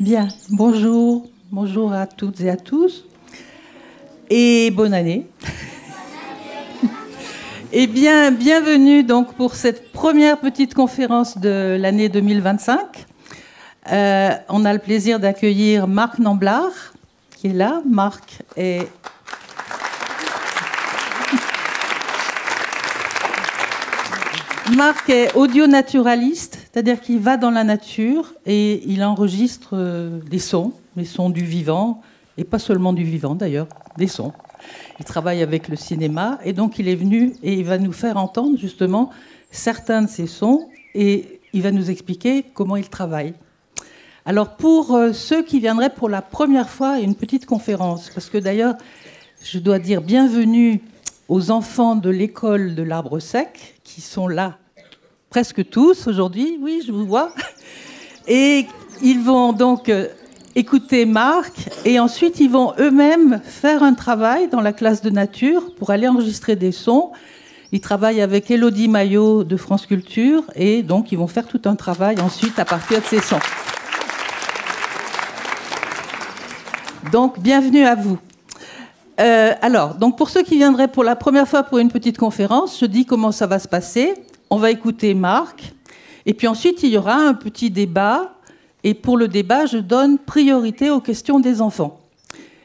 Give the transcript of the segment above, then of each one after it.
Bien, bonjour, bonjour à toutes et à tous, et bonne année. Eh bien, bienvenue donc pour cette première petite conférence de l'année 2025. On a le plaisir d'accueillir Marc Namblard, qui est là. Marc est... Marc est audio-naturaliste, c'est-à-dire qu'il va dans la nature et il enregistre des sons, les sons du vivant, et pas seulement du vivant d'ailleurs, des sons. Il travaille avec le cinéma et donc il est venu et il va nous faire entendre justement certains de ces sons et il va nous expliquer comment il travaille. Alors pour ceux qui viendraient pour la première fois à une petite conférence, parce que d'ailleurs je dois dire bienvenue aux enfants de l'école de l'Arbre Sec qui sont là presque tous aujourd'hui, oui je vous vois, et ils vont donc écouter Marc et ensuite ils vont eux-mêmes faire un travail dans la classe de nature pour aller enregistrer des sons. Ils travaillent avec Élodie Maillot de France Culture et donc ils vont faire tout un travail ensuite à partir de ces sons. Donc bienvenue à vous. Alors, donc pour ceux qui viendraient pour la première fois pour une petite conférence, je dis comment ça va se passer. On va écouter Marc et puis ensuite il y aura un petit débat. Et pour le débat, je donne priorité aux questions des enfants.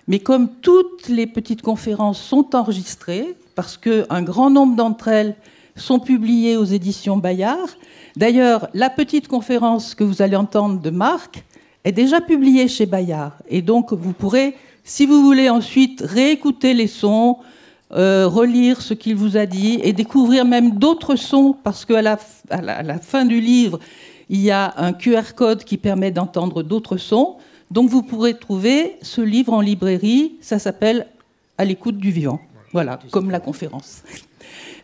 Mais comme toutes les petites conférences sont enregistrées, parce qu'un grand nombre d'entre elles sont publiées aux éditions Bayard, d'ailleurs, la petite conférence que vous allez entendre de Marc est déjà publiée chez Bayard. Et donc, vous pourrez, si vous voulez ensuite réécouter les sons, relire ce qu'il vous a dit et découvrir même d'autres sons, parce qu'à la fin du livre, il y a un QR code qui permet d'entendre d'autres sons. Donc vous pourrez trouver ce livre en librairie. Ça s'appelle « À l'écoute du vivant ». Voilà, comme la conférence.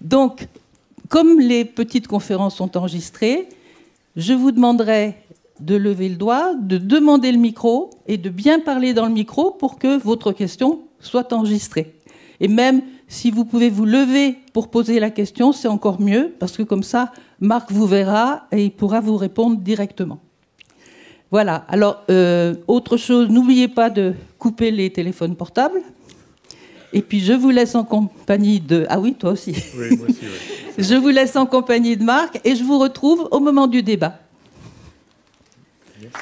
Donc, comme les petites conférences sont enregistrées, je vous demanderai de lever le doigt, de demander le micro et de bien parler dans le micro pour que votre question soit enregistrée. Et même si vous pouvez vous lever pour poser la question, c'est encore mieux, parce que comme ça, Marc vous verra et il pourra vous répondre directement. Voilà. Alors, autre chose, n'oubliez pas de couper les téléphones portables. Et puis, je vous laisse en compagnie de... Ah oui, toi aussi. Oui, moi aussi, oui. Je vous laisse en compagnie de Marc et je vous retrouve au moment du débat. Merci.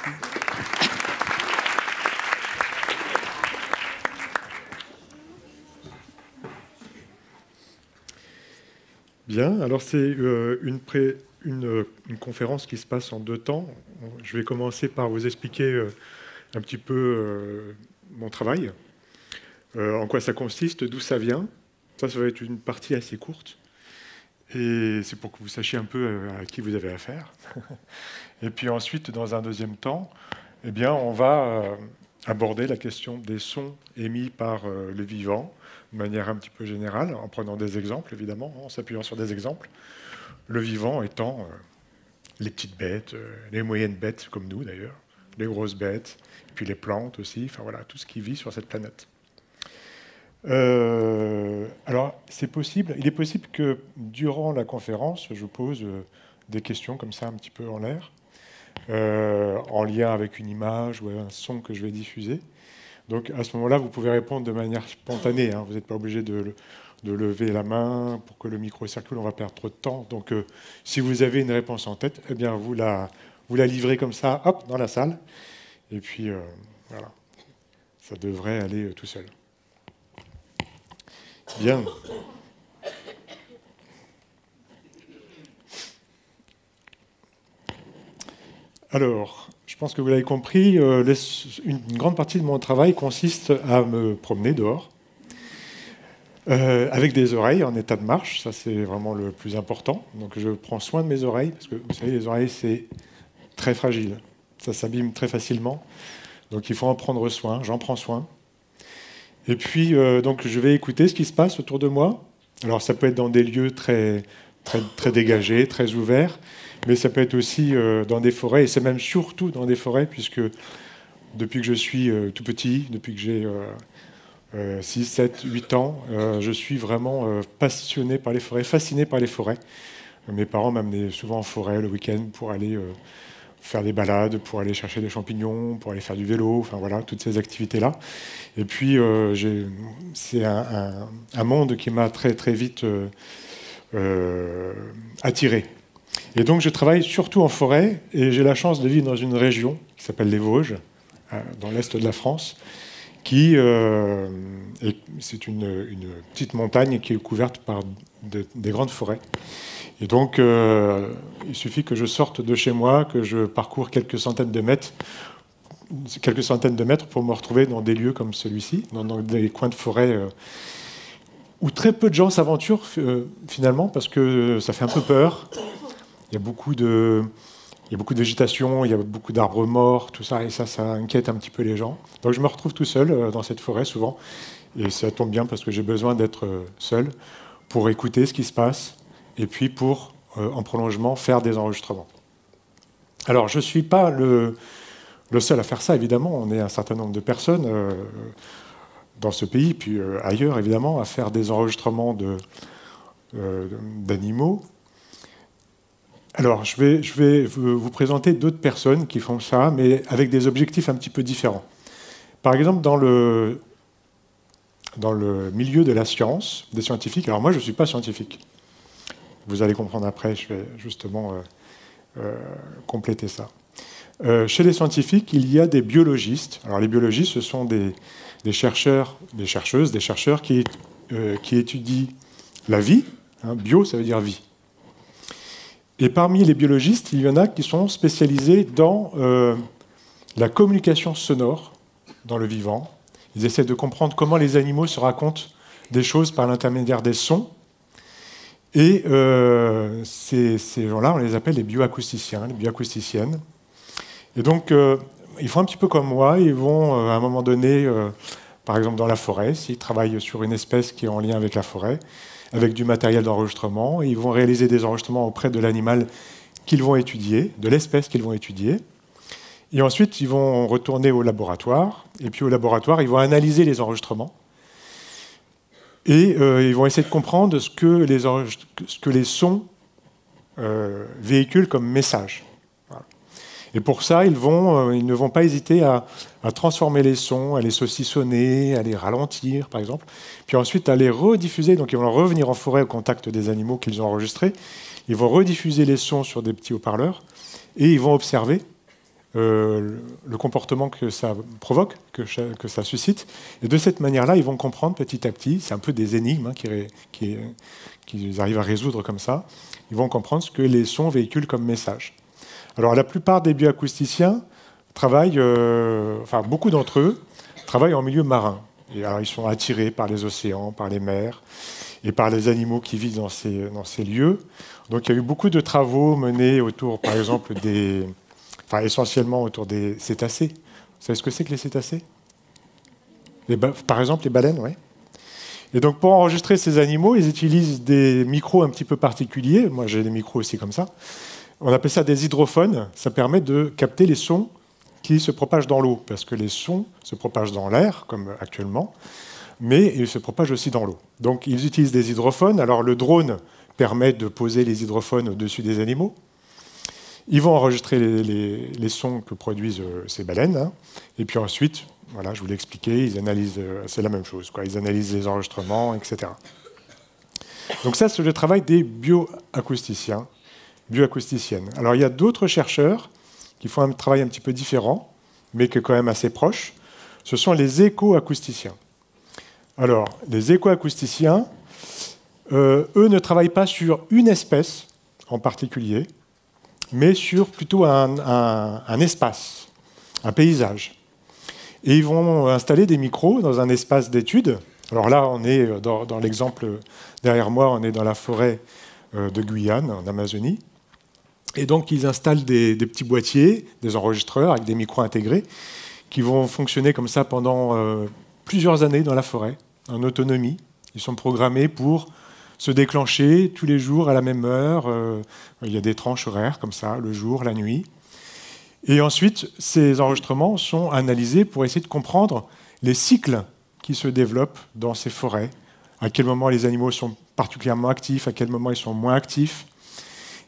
Bien, alors c'est une conférence qui se passe en 2 temps. Je vais commencer par vous expliquer un petit peu mon travail, en quoi ça consiste, d'où ça vient. Ça va être une partie assez courte. Et c'est pour que vous sachiez un peu à qui vous avez affaire. Et puis ensuite, dans un deuxième temps, eh bien, on va aborder la question des sons émis par le vivant, de manière un petit peu générale, en prenant des exemples, évidemment, en s'appuyant sur des exemples. Le vivant étant les petites bêtes, les moyennes bêtes, comme nous d'ailleurs, les grosses bêtes, et puis les plantes aussi, enfin voilà, tout ce qui vit sur cette planète. Alors, il est possible que durant la conférence, je pose des questions comme ça, un petit peu en l'air, en lien avec une image ou un son que je vais diffuser. Donc à ce moment-là, vous pouvez répondre de manière spontanée. Hein. Vous n'êtes pas obligé de lever la main pour que le micro circule. On va perdre trop de temps. Donc si vous avez une réponse en tête, eh bien vous la livrez comme ça, hop, dans la salle. Et puis voilà, ça devrait aller tout seul. Bien. Alors, je pense que vous l'avez compris, une grande partie de mon travail consiste à me promener dehors, avec des oreilles en état de marche. Ça, c'est vraiment le plus important. Donc, je prends soin de mes oreilles, parce que vous savez, les oreilles, c'est très fragile. Ça s'abîme très facilement. Donc, il faut en prendre soin. J'en prends soin. Et puis, donc, je vais écouter ce qui se passe autour de moi. Alors, ça peut être dans des lieux très, très, très dégagés, très ouverts. Mais ça peut être aussi dans des forêts, et c'est même surtout dans des forêts, puisque depuis que je suis tout petit, depuis que j'ai 6, 7, 8 ans, je suis vraiment passionné par les forêts, fasciné par les forêts. Mes parents m'amenaient souvent en forêt le week-end pour aller faire des balades, pour aller chercher des champignons, pour aller faire du vélo, enfin voilà, toutes ces activités-là. Et puis, c'est un monde qui m'a très, très vite attiré. Et donc, je travaille surtout en forêt, et j'ai la chance de vivre dans une région qui s'appelle les Vosges, dans l'est de la France, c'est une petite montagne qui est couverte par des grandes forêts. Et donc, il suffit que je sorte de chez moi, que je parcours quelques centaines de mètres pour me retrouver dans des lieux comme celui-ci, dans des coins de forêt où très peu de gens s'aventurent finalement, parce que ça fait un peu peur. Il y a beaucoup de végétation, il y a beaucoup d'arbres morts, tout ça, et ça inquiète un petit peu les gens. Donc je me retrouve tout seul dans cette forêt souvent, et ça tombe bien parce que j'ai besoin d'être seul pour écouter ce qui se passe, et puis pour, en prolongement, faire des enregistrements. Alors je ne suis pas le seul à faire ça, évidemment. On est un certain nombre de personnes dans ce pays, puis ailleurs, évidemment, à faire des enregistrements d'animaux. Alors, je vais vous présenter d'autres personnes qui font ça, mais avec des objectifs un petit peu différents. Par exemple, dans le milieu de la science, des scientifiques, alors moi, je ne suis pas scientifique. Vous allez comprendre après, je vais justement compléter ça. Chez les scientifiques, il y a des biologistes. Alors, les biologistes, ce sont des chercheurs, des chercheuses, des chercheurs qui étudient la vie. Hein, bio, ça veut dire vie. Et parmi les biologistes, il y en a qui sont spécialisés dans la communication sonore dans le vivant. Ils essaient de comprendre comment les animaux se racontent des choses par l'intermédiaire des sons. Et ces gens-là, on les appelle les bioacousticiens, les bioacousticiennes. Et donc, ils font un petit peu comme moi. Ils vont, à un moment donné, par exemple dans la forêt, s'ils travaillent sur une espèce qui est en lien avec la forêt, avec du matériel d'enregistrement. Ils vont réaliser des enregistrements auprès de l'animal qu'ils vont étudier, de l'espèce qu'ils vont étudier. Et ensuite, ils vont retourner au laboratoire. Et puis au laboratoire, ils vont analyser les enregistrements. Et ils vont essayer de comprendre ce que les sons véhiculent comme message. Voilà. Et pour ça, ils ne vont pas hésiter à transformer les sons, à les saucissonner, à les ralentir, par exemple, puis ensuite à les rediffuser. Donc ils vont revenir en forêt au contact des animaux qu'ils ont enregistrés. Ils vont rediffuser les sons sur des petits haut-parleurs et ils vont observer le comportement que ça provoque, que ça suscite. Et de cette manière-là, ils vont comprendre petit à petit, c'est un peu des énigmes qu'ils arrivent à résoudre comme ça, ils vont comprendre ce que les sons véhiculent comme message. Alors la plupart des bioacousticiens travaillent, beaucoup d'entre eux travaillent en milieu marin. Et alors ils sont attirés par les océans, par les mers et par les animaux qui vivent dans ces lieux. Donc il y a eu beaucoup de travaux menés autour, par exemple, essentiellement autour des cétacés. Vous savez ce que c'est que les cétacés ? Par exemple, les baleines, oui. Et donc, pour enregistrer ces animaux, ils utilisent des micros un petit peu particuliers. Moi, j'ai des micros aussi comme ça. On appelle ça des hydrophones. Ça permet de capter les sons qui se propagent dans l'eau, parce que les sons se propagent dans l'air, comme actuellement, mais ils se propagent aussi dans l'eau. Donc, ils utilisent des hydrophones. Alors, le drone permet de poser les hydrophones au-dessus des animaux. Ils vont enregistrer les sons que produisent ces baleines. Hein. Et puis ensuite, voilà, je vous l'ai expliqué, ils analysent, c'est la même chose, quoi. Ils analysent les enregistrements, etc. Donc ça, c'est le travail des bioacousticiens, bioacousticiennes. Alors il y a d'autres chercheurs qui font un travail un petit peu différent, mais qui est quand même assez proche. Ce sont les écoacousticiens. Alors, les écoacousticiens, eux ne travaillent pas sur une espèce en particulier, mais sur plutôt un espace, un paysage. Et ils vont installer des micros dans un espace d'étude. Alors là, on est dans l'exemple derrière moi, on est dans la forêt de Guyane, en Amazonie. Et donc, ils installent des petits boîtiers, des enregistreurs avec des micros intégrés, qui vont fonctionner comme ça pendant plusieurs années dans la forêt, en autonomie. Ils sont programmés pour se déclencher tous les jours à la même heure. Il y a des tranches horaires comme ça, le jour, la nuit. Et ensuite, ces enregistrements sont analysés pour essayer de comprendre les cycles qui se développent dans ces forêts, à quel moment les animaux sont particulièrement actifs, à quel moment ils sont moins actifs.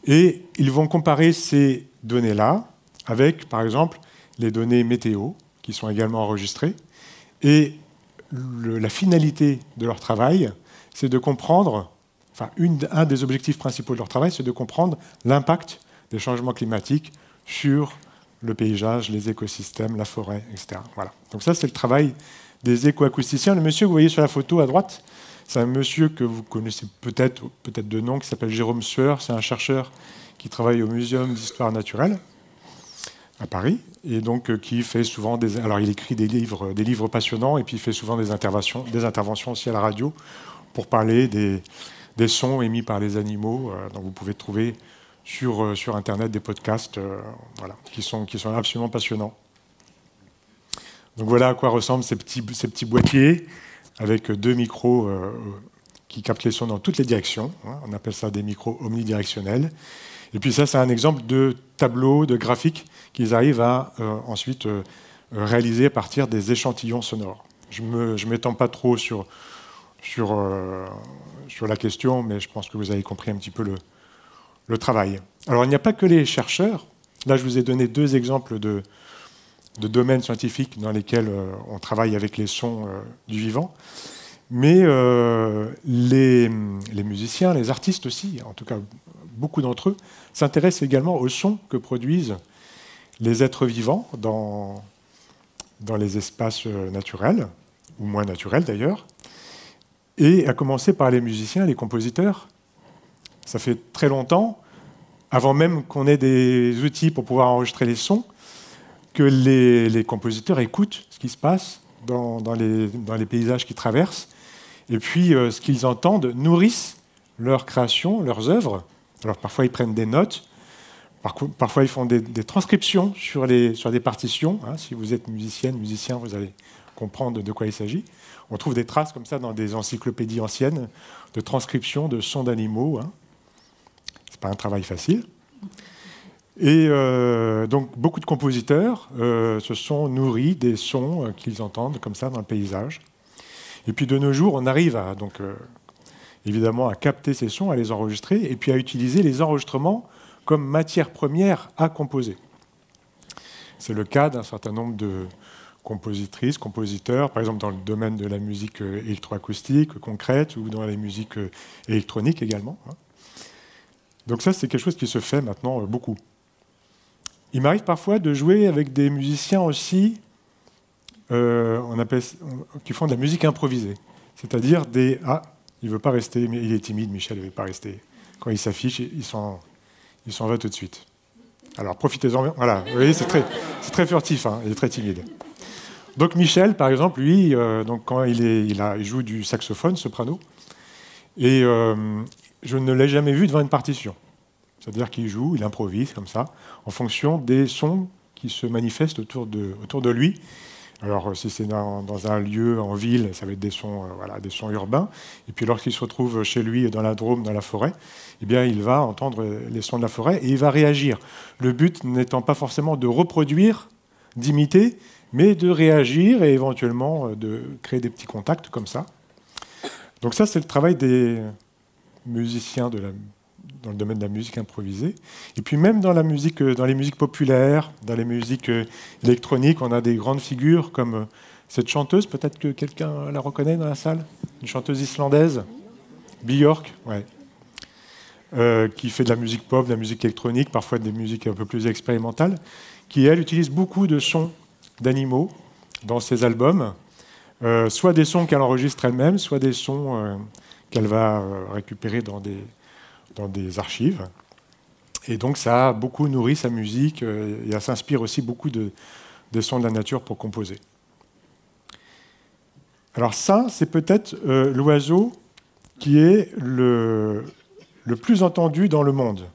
Et ils vont comparer ces données-là avec, par exemple, les données météo, qui sont également enregistrées. Et la finalité de leur travail, c'est de comprendre, enfin, un des objectifs principaux de leur travail, c'est de comprendre l'impact des changements climatiques sur le paysage, les écosystèmes, la forêt, etc. Voilà. Donc ça, c'est le travail des écoacousticiens. Le monsieur que vous voyez sur la photo à droite, c'est un monsieur que vous connaissez peut-être de nom, qui s'appelle Jérôme Sueur. C'est un chercheur qui travaille au Muséum d'histoire naturelle à Paris, et donc qui fait souvent alors il écrit des livres passionnants, et puis il fait souvent des interventions aussi à la radio pour parler des sons émis par les animaux. Donc vous pouvez trouver sur Internet des podcasts voilà, qui sont absolument passionnants. Donc voilà à quoi ressemblent ces petits boîtiers avec 2 micros qui captent les sons dans toutes les directions. On appelle ça des micros omnidirectionnels. Et puis ça, c'est un exemple de tableau, de graphique qu'ils arrivent à ensuite réaliser à partir des échantillons sonores. Je ne m'étends pas trop sur la question, mais je pense que vous avez compris un petit peu le travail. Alors, il n'y a pas que les chercheurs. Là, je vous ai donné 2 exemples de domaines scientifiques dans lesquels on travaille avec les sons du vivant. Mais les musiciens, les artistes aussi, en tout cas beaucoup d'entre eux, s'intéressent également aux sons que produisent les êtres vivants dans les espaces naturels, ou moins naturels d'ailleurs, et à commencer par les musiciens, les compositeurs. Ça fait très longtemps, avant même qu'on ait des outils pour pouvoir enregistrer les sons, que les compositeurs écoutent ce qui se passe dans les paysages qu'ils traversent, et puis ce qu'ils entendent nourrissent leur création, leurs œuvres. Alors parfois ils prennent des notes, parfois ils font des transcriptions sur des partitions. Si vous êtes musicienne, musicien, vous allez comprendre de quoi il s'agit. On trouve des traces comme ça dans des encyclopédies anciennes de transcription de sons d'animaux. C'est pas un travail facile. Et donc beaucoup de compositeurs se sont nourris des sons qu'ils entendent comme ça dans le paysage. Et puis de nos jours, on arrive évidemment à capter ces sons, à les enregistrer, et puis à utiliser les enregistrements comme matière première à composer. C'est le cas d'un certain nombre de compositrices, compositeurs, par exemple dans le domaine de la musique électroacoustique concrète, ou dans les musiques électroniques également. Donc ça, c'est quelque chose qui se fait maintenant beaucoup. Il m'arrive parfois de jouer avec des musiciens aussi qui font de la musique improvisée. C'est-à-dire il ne veut pas rester, mais il est timide, Michel, il ne veut pas rester. Quand il s'affiche, il s'en va tout de suite. Alors profitez-en. Voilà, vous voyez, c'est très furtif, il est très timide. Donc Michel, par exemple, lui, donc quand il joue du saxophone, soprano, et je ne l'ai jamais vu devant une partition. C'est-à-dire qu'il joue, il improvise comme ça, en fonction des sons qui se manifestent autour de lui. Alors, si c'est dans un lieu, en ville, ça va être des sons urbains. Et puis, lorsqu'il se retrouve chez lui, dans la Drôme, dans la forêt, eh bien, il va entendre les sons de la forêt et il va réagir. Le but n'étant pas forcément de reproduire, d'imiter, mais de réagir et éventuellement de créer des petits contacts comme ça. Donc ça, c'est le travail des musiciens dans le domaine de la musique improvisée. Et puis même dans les musiques populaires, dans les musiques électroniques, on a des grandes figures comme cette chanteuse, peut-être que quelqu'un la reconnaît dans la salle, une chanteuse islandaise, Björk, ouais, qui fait de la musique pop, de la musique électronique, parfois des musiques un peu plus expérimentales, qui, elle, utilise beaucoup de sons d'animaux dans ses albums, soit des sons qu'elle enregistre elle-même, soit des sons qu'elle va récupérer dans des archives. Et donc ça a beaucoup nourri sa musique et elle s'inspire aussi beaucoup des sons de la nature pour composer. Alors ça, c'est peut-être l'oiseau qui est le plus entendu dans le monde.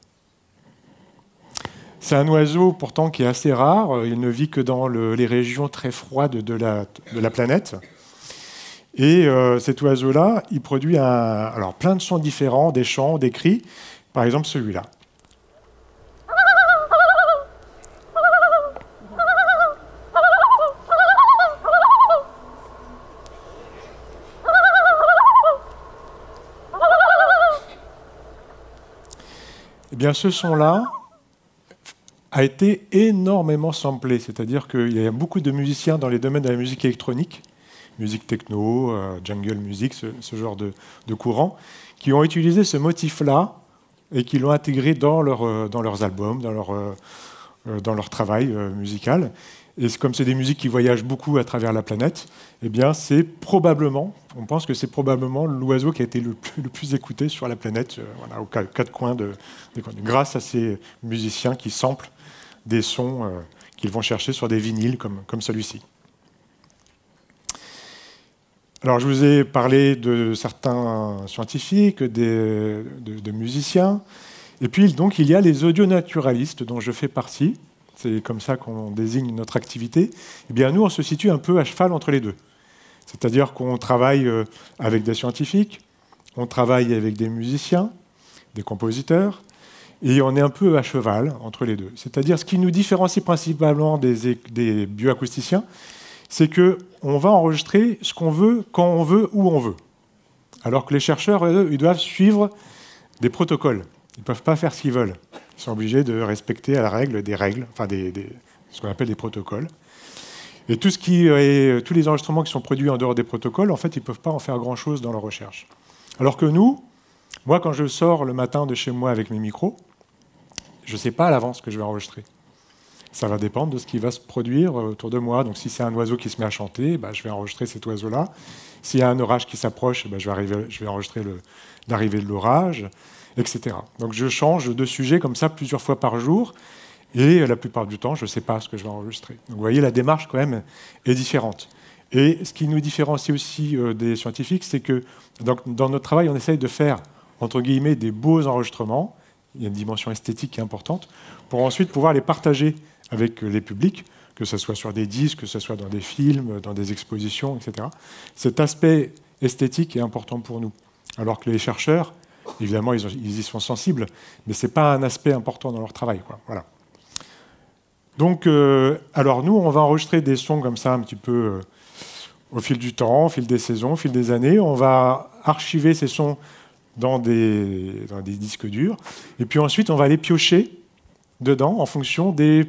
C'est un oiseau pourtant qui est assez rare, il ne vit que dans les régions très froides de la planète. Et cet oiseau-là, il produit plein de sons différents, des chants, des cris. Par exemple, celui-là. Eh bien, ce son-là a été énormément samplé. C'est-à-dire qu'il y a beaucoup de musiciens dans les domaines de la musique électronique, musique techno, jungle music, ce genre de courant, qui ont utilisé ce motif-là et qui l'ont intégré dans leurs albums, dans leur travail musical. Et comme c'est des musiques qui voyagent beaucoup à travers la planète, eh bien on pense que c'est probablement l'oiseau qui a été le plus écouté sur la planète, voilà, aux quatre coins grâce à ces musiciens qui samplent des sons qu'ils vont chercher sur des vinyles comme celui-ci. Alors, je vous ai parlé de certains scientifiques, de musiciens, et puis donc il y a les audionaturalistes dont je fais partie. C'est comme ça qu'on désigne notre activité. Eh bien, nous, on se situe un peu à cheval entre les deux. C'est-à-dire qu'on travaille avec des scientifiques, on travaille avec des musiciens, des compositeurs, et on est un peu à cheval entre les deux. C'est-à-dire, ce qui nous différencie principalement des bioacousticiens, c'est qu'on va enregistrer ce qu'on veut, quand on veut, où on veut. Alors que les chercheurs, eux, ils doivent suivre des protocoles. Ils ne peuvent pas faire ce qu'ils veulent. Ils sont obligés de respecter à la règle des règles, enfin ce qu'on appelle des protocoles. Et tous les enregistrements qui sont produits en dehors des protocoles, en fait, ils ne peuvent pas en faire grand-chose dans leur recherche. Alors que nous, moi, quand je sors le matin de chez moi avec mes micros, je ne sais pas à l'avance ce que je vais enregistrer. Ça va dépendre de ce qui va se produire autour de moi. Donc, si c'est un oiseau qui se met à chanter, je vais enregistrer cet oiseau-là. S'il y a un orage qui s'approche, je vais enregistrer l'arrivée de l'orage, etc. Donc, je change de sujet comme ça plusieurs fois par jour. Et la plupart du temps, je ne sais pas ce que je vais enregistrer. Donc, vous voyez, la démarche, quand même, est différente. Et ce qui nous différencie aussi des scientifiques, c'est que dans notre travail, on essaye de faire, entre guillemets, des beaux enregistrements. Il y a une dimension esthétique qui est importante, pour ensuite pouvoir les partager avec les publics, que ce soit sur des disques, que ce soit dans des films, dans des expositions, etc. Cet aspect esthétique est important pour nous. Alors que les chercheurs, évidemment, ils y sont sensibles, mais ce n'est pas un aspect important dans leur travail, quoi. Voilà. Donc, alors nous, on va enregistrer des sons comme ça, un petit peu au fil du temps, au fil des saisons, au fil des années. On va archiver ces sons dans des disques durs. Et puis ensuite, on va les piocher dedans en fonction des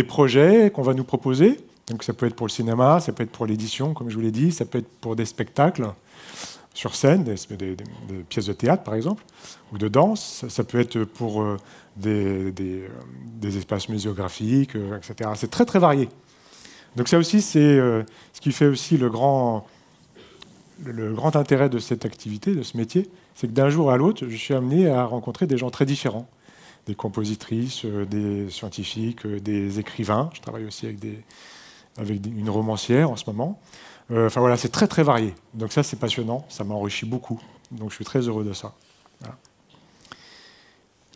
projets qu'on va nous proposer. Donc ça peut être pour le cinéma, ça peut être pour l'édition, comme je vous l'ai dit, ça peut être pour des spectacles sur scène, des pièces de théâtre par exemple, ou de danse. Ça peut être pour des espaces muséographiques, etc. C'est très très varié. Donc ça aussi, c'est ce qui fait aussi le grand intérêt de cette activité, de ce métier, c'est que d'un jour à l'autre, je suis amené à rencontrer des gens très différents. Des compositrices, des scientifiques, des écrivains. Je travaille aussi avec une romancière en ce moment. Enfin voilà, c'est très très varié. Donc ça, c'est passionnant, ça m'enrichit beaucoup. Donc je suis très heureux de ça. Voilà.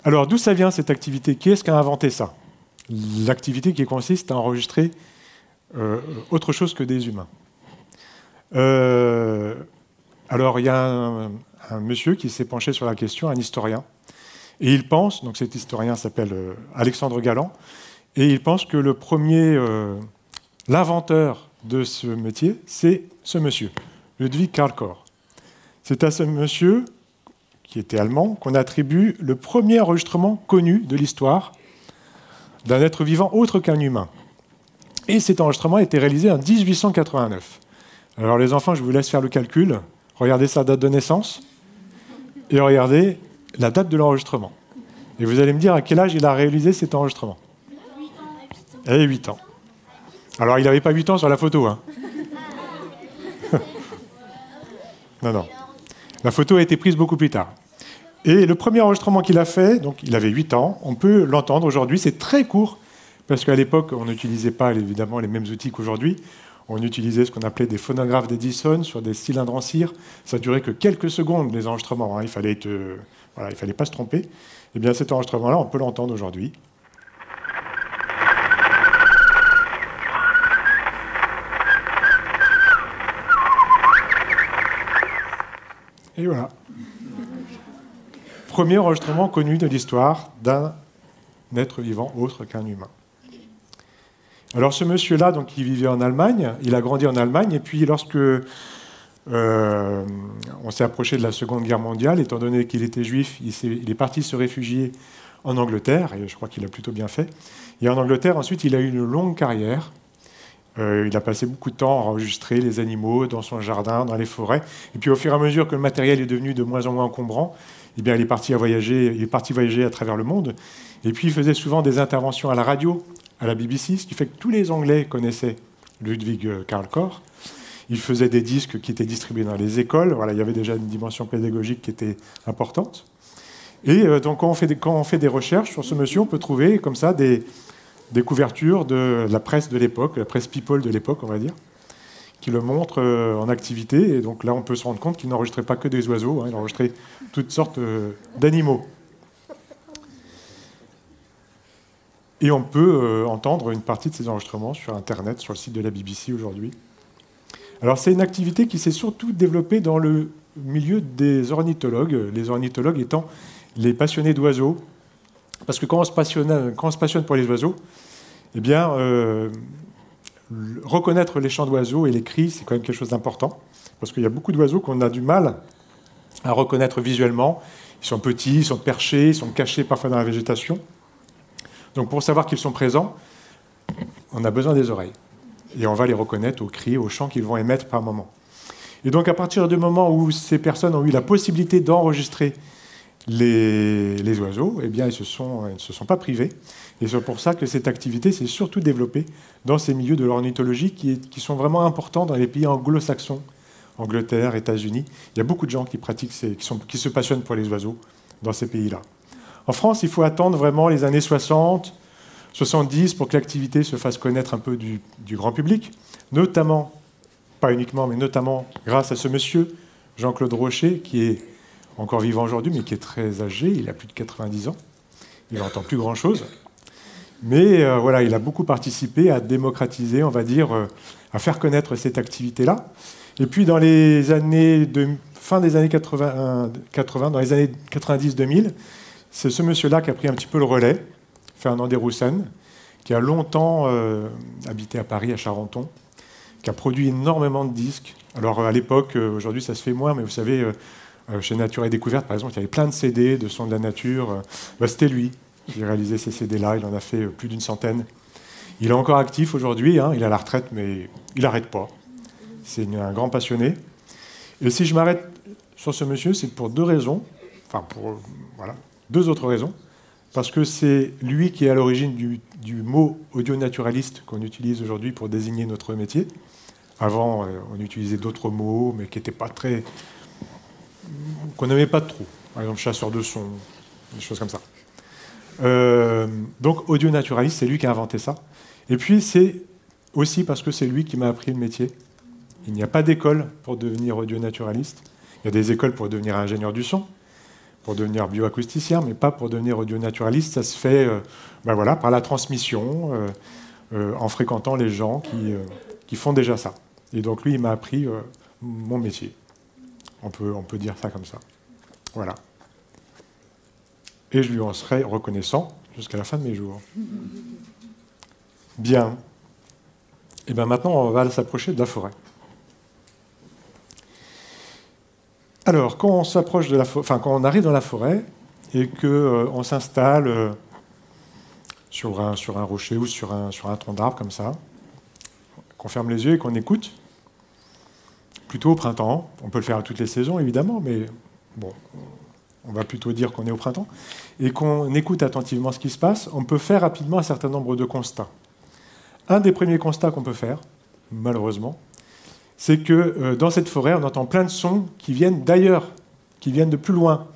Alors d'où ça vient cette activité? Qui est-ce qui a inventé ça? L'activité qui consiste à enregistrer autre chose que des humains. Alors il y a un monsieur qui s'est penché sur la question, un historien. Et il pense, donc cet historien s'appelle Alexandre Galland, et il pense que l'inventeur de ce métier, c'est ce monsieur, Ludwig Karl Korh. C'est à ce monsieur, qui était allemand, qu'on attribue le premier enregistrement connu de l'histoire d'un être vivant autre qu'un humain. Et cet enregistrement a été réalisé en 1889. Alors les enfants, je vous laisse faire le calcul. Regardez sa date de naissance et regardez la date de l'enregistrement. Et vous allez me dire à quel âge il a réalisé cet enregistrement. 8 ans. 8 ans. Alors, il n'avait pas 8 ans sur la photo. Hein. Non. La photo a été prise beaucoup plus tard. Et le premier enregistrement qu'il a fait, donc il avait 8 ans, on peut l'entendre aujourd'hui, c'est très court, parce qu'à l'époque, on n'utilisait pas évidemment les mêmes outils qu'aujourd'hui. On utilisait ce qu'on appelait des phonographes d'Edison sur des cylindres en cire. Ça durait que quelques secondes, les enregistrements. Hein. Il fallait pas se tromper. Eh bien, cet enregistrement-là, on peut l'entendre aujourd'hui. Et voilà. Premier enregistrement connu de l'histoire d'un être vivant autre qu'un humain. Alors ce monsieur-là, donc, il vivait en Allemagne, il a grandi en Allemagne, et puis lorsque on s'est approché de la Seconde Guerre mondiale, étant donné qu'il était juif, il est parti se réfugier en Angleterre, et je crois qu'il a plutôt bien fait. Et en Angleterre, ensuite, il a eu une longue carrière. Il a passé beaucoup de temps à enregistrer les animaux dans son jardin, dans les forêts. Et puis au fur et à mesure que le matériel est devenu de moins en moins encombrant, eh bien, il est parti voyager à travers le monde. Et puis il faisait souvent des interventions à la radio, à la BBC, ce qui fait que tous les Anglais connaissaient Ludwig Karl Korh. Il faisait des disques qui étaient distribués dans les écoles. Voilà, il y avait déjà une dimension pédagogique qui était importante. Et donc quand on fait des recherches sur ce monsieur, on peut trouver comme ça des couvertures de la presse de l'époque, la presse people de l'époque, on va dire, qui le montrent en activité. Et donc là, on peut se rendre compte qu'il n'enregistrait pas que des oiseaux, hein, il enregistrait toutes sortes d'animaux. Et on peut entendre une partie de ces enregistrements sur Internet, sur le site de la BBC aujourd'hui. Alors c'est une activité qui s'est surtout développée dans le milieu des ornithologues, les ornithologues étant les passionnés d'oiseaux. Parce que quand on se passionne pour les oiseaux, eh bien, reconnaître les chants d'oiseaux et les cris, c'est quand même quelque chose d'important. Parce qu'il y a beaucoup d'oiseaux qu'on a du mal à reconnaître visuellement. Ils sont petits, ils sont perchés, ils sont cachés parfois dans la végétation. Donc pour savoir qu'ils sont présents, on a besoin des oreilles. Et on va les reconnaître aux cris, aux chants qu'ils vont émettre par moment. Et donc à partir du moment où ces personnes ont eu la possibilité d'enregistrer les oiseaux, eh bien, ils ne se sont pas privés. Et c'est pour ça que cette activité s'est surtout développée dans ces milieux de l'ornithologie qui sont vraiment importants dans les pays anglo-saxons, Angleterre, États-Unis. Il y a beaucoup de gens qui pratiquent, qui se passionnent pour les oiseaux dans ces pays-là. En France, il faut attendre vraiment les années 60, 70 pour que l'activité se fasse connaître un peu du grand public, notamment, pas uniquement, mais notamment grâce à ce monsieur, Jean-Claude Rocher, qui est encore vivant aujourd'hui, mais qui est très âgé, il a plus de 90 ans, il n'entend plus grand-chose. Mais voilà, il a beaucoup participé à démocratiser, on va dire, à faire connaître cette activité-là. Et puis dans les années fin des années 80, dans les années 90-2000, c'est ce monsieur-là qui a pris un petit peu le relais, Fernand Desroussen, qui a longtemps habité à Paris, à Charenton, qui a produit énormément de disques. Alors à l'époque, aujourd'hui ça se fait moins, mais vous savez, chez Nature et Découverte, par exemple, il y avait plein de CD de sons de la nature. C'était lui qui réalisait ces CD-là, il en a fait plus d'une centaine. Il est encore actif aujourd'hui, hein, il est à la retraite, mais il n'arrête pas. C'est un grand passionné. Et si je m'arrête sur ce monsieur, c'est pour deux raisons, deux autres raisons. Parce que c'est lui qui est à l'origine du mot audio-naturaliste qu'on utilise aujourd'hui pour désigner notre métier. Avant, on utilisait d'autres mots, mais qui n'étaient pas très... qu'on n'aimait pas trop. Par exemple, chasseur de sons, des choses comme ça. Donc, audio-naturaliste, c'est lui qui a inventé ça. Et puis, c'est aussi parce que c'est lui qui m'a appris le métier. Il n'y a pas d'école pour devenir audio-naturaliste. Il y a des écoles pour devenir ingénieur du son, pour devenir bioacousticien, mais pas pour devenir audio-naturaliste. Ça se fait par la transmission, en fréquentant les gens qui font déjà ça. Et donc, lui, il m'a appris mon métier. On peut dire ça comme ça. Voilà. Et je lui en serai reconnaissant jusqu'à la fin de mes jours. Bien. Et bien maintenant, on va s'approcher de la forêt. Alors, quand on s'approche de la forêt, quand on arrive dans la forêt et qu'on s'installe sur un rocher ou sur un tronc d'arbre comme ça, qu'on ferme les yeux et qu'on écoute, plutôt au printemps, on peut le faire à toutes les saisons évidemment, mais bon, on va plutôt dire qu'on est au printemps, et qu'on écoute attentivement ce qui se passe, on peut faire rapidement un certain nombre de constats. Un des premiers constats qu'on peut faire, malheureusement, c'est que dans cette forêt, on entend plein de sons qui viennent d'ailleurs, qui viennent de plus loin,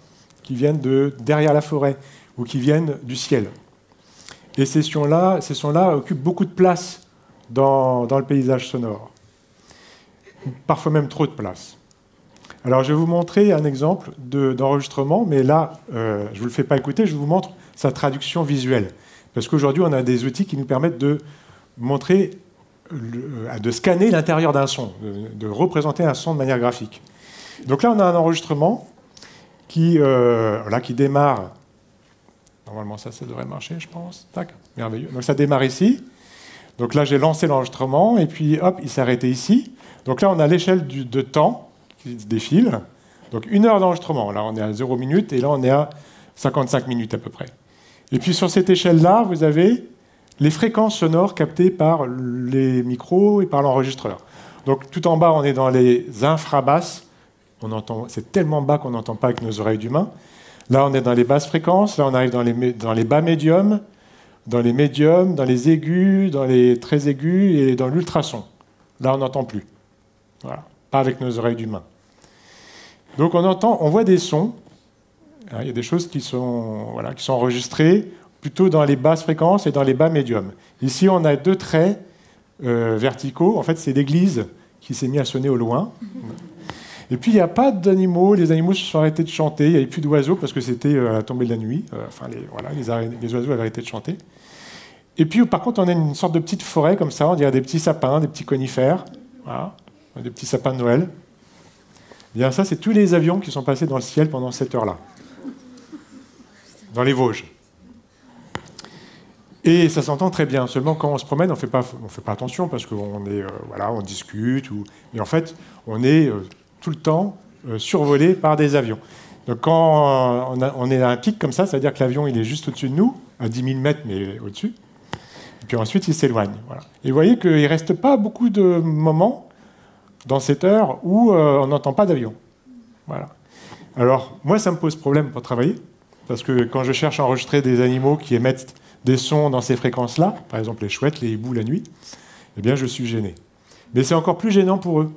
qui viennent de derrière la forêt, ou qui viennent du ciel. Et ces sons-là occupent beaucoup de place dans le paysage sonore. Parfois même trop de place. Alors je vais vous montrer un exemple d'enregistrement, mais là, je ne vous le fais pas écouter, je vous montre sa traduction visuelle. Parce qu'aujourd'hui, on a des outils qui nous permettent de montrer, de scanner l'intérieur d'un son, de représenter un son de manière graphique. Donc là, on a un enregistrement qui démarre. Normalement, ça devrait marcher, je pense. Tac, merveilleux. Donc ça démarre ici. Donc là, j'ai lancé l'enregistrement, et puis hop, il s'est arrêté ici. Donc là, on a l'échelle de temps qui défile. Donc 1 heure d'enregistrement. Là, on est à 0 minute, et là, on est à 55 minutes à peu près. Et puis sur cette échelle-là, vous avez les fréquences sonores captées par les micros et par l'enregistreur. Donc tout en bas, on est dans les infrabasses. C'est tellement bas qu'on n'entend pas avec nos oreilles d'humain. Là, on est dans les basses fréquences. Là, on arrive dans les bas médiums, dans les médiums, dans les aigus, dans les très aigus et dans l'ultrason. Là, on n'entend plus. Voilà. Pas avec nos oreilles d'humain. Donc on voit des sons. Il y a des choses qui sont enregistrées plutôt dans les basses fréquences et dans les bas médiums. Ici, on a 2 traits verticaux. En fait, c'est l'église qui s'est mise à sonner au loin. Et puis, il n'y a pas d'animaux. Les animaux se sont arrêtés de chanter. Il n'y avait plus d'oiseaux parce que c'était à la tombée de la nuit. Les oiseaux avaient arrêté de chanter. Et puis, par contre, on a une sorte de petite forêt comme ça. On dirait des petits sapins, des petits conifères. Voilà. Des petits sapins de Noël. Bien, ça, c'est tous les avions qui sont passés dans le ciel pendant cette heure-là. Dans les Vosges. Et ça s'entend très bien. Seulement, quand on se promène, on ne fait pas attention parce qu'on on discute. Mais en fait, on est tout le temps survolé par des avions. Donc, quand on est à un pic comme ça, ça veut dire que l'avion il est juste au-dessus de nous, à 10 000 mètres, mais au-dessus. Et puis ensuite, il s'éloigne. Voilà. Et vous voyez qu'il ne reste pas beaucoup de moments dans cette heure où on n'entend pas d'avion. Voilà. Alors, moi, ça me pose problème pour travailler. Parce que quand je cherche à enregistrer des animaux qui émettent des sons dans ces fréquences-là, par exemple les chouettes, les hiboux la nuit, eh bien je suis gêné. Mais c'est encore plus gênant pour eux.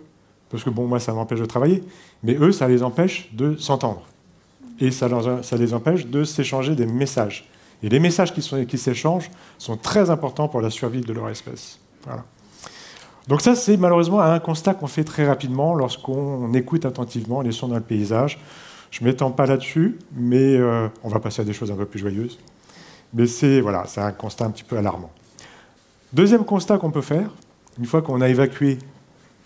Parce que bon, moi ça m'empêche de travailler, mais eux, ça les empêche de s'entendre. Et ça les empêche de s'échanger des messages. Et les messages qui s'échangent sont très importants pour la survie de leur espèce. Voilà. Donc ça, c'est malheureusement un constat qu'on fait très rapidement lorsqu'on écoute attentivement les sons dans le paysage. Je ne m'étends pas là-dessus, mais on va passer à des choses un peu plus joyeuses. Mais c'est un constat un petit peu alarmant. Deuxième constat qu'on peut faire, une fois qu'on a évacué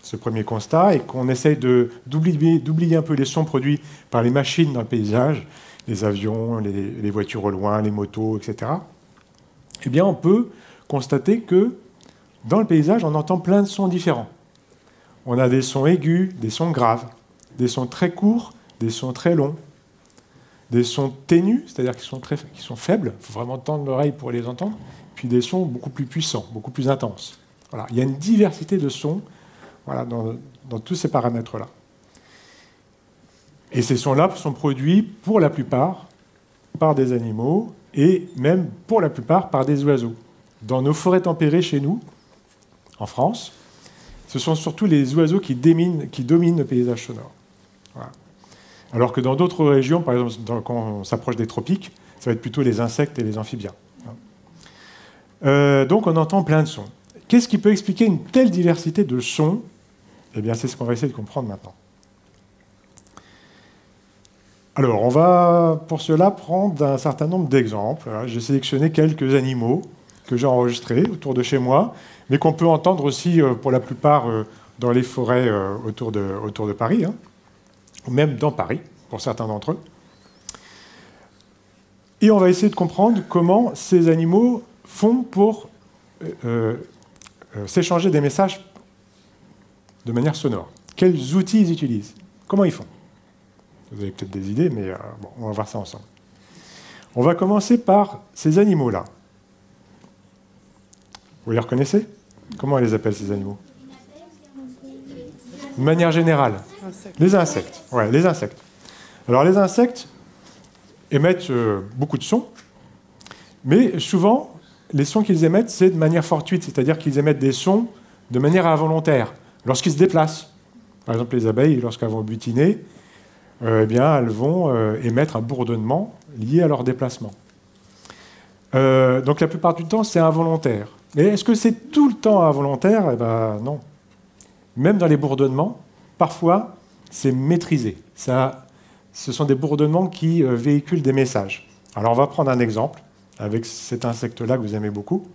ce premier constat et qu'on essaye d'oublier un peu les sons produits par les machines dans le paysage, les avions, les voitures au loin, les motos, etc., eh bien on peut constater que dans le paysage, on entend plein de sons différents. On a des sons aigus, des sons graves, des sons très courts, des sons très longs, des sons ténus, c'est-à-dire qui sont faibles, il faut vraiment tendre l'oreille pour les entendre, puis des sons beaucoup plus puissants, beaucoup plus intenses. Voilà. Il y a une diversité de sons dans tous ces paramètres-là. Et ces sons-là sont produits pour la plupart par des animaux et même pour la plupart par des oiseaux. Dans nos forêts tempérées chez nous, en France, ce sont surtout les oiseaux qui dominent le paysage sonore. Voilà. Alors que dans d'autres régions, par exemple quand on s'approche des tropiques, ça va être plutôt les insectes et les amphibiens. Donc on entend plein de sons. Qu'est-ce qui peut expliquer une telle diversité de sons ? Eh bien, c'est ce qu'on va essayer de comprendre maintenant. Alors, on va pour cela prendre un certain nombre d'exemples. J'ai sélectionné quelques animaux que j'ai enregistrés autour de chez moi, mais qu'on peut entendre aussi pour la plupart dans les forêts autour de Paris, ou même dans Paris, pour certains d'entre eux. Et on va essayer de comprendre comment ces animaux font pour s'échanger des messages de manière sonore. Quels outils ils utilisent? Comment ils font? Vous avez peut-être des idées, mais on va voir ça ensemble. On va commencer par ces animaux-là. Vous les reconnaissez? Comment on les appelle, ces animaux? De manière générale. Les insectes. Ouais, les insectes. Alors, les insectes émettent beaucoup de sons, mais souvent, les sons qu'ils émettent, c'est de manière fortuite, c'est-à-dire qu'ils émettent des sons de manière involontaire, lorsqu'ils se déplacent. Par exemple, les abeilles, lorsqu'elles vont butiner, eh bien, elles vont émettre un bourdonnement lié à leur déplacement. Donc, la plupart du temps, c'est involontaire. Mais est-ce que c'est tout le temps involontaire? Eh bien, non. Même dans les bourdonnements, parfois, c'est maîtrisé. Ce sont des bourdonnements qui véhiculent des messages. Alors, on va prendre un exemple avec cet insecte-là que vous aimez beaucoup.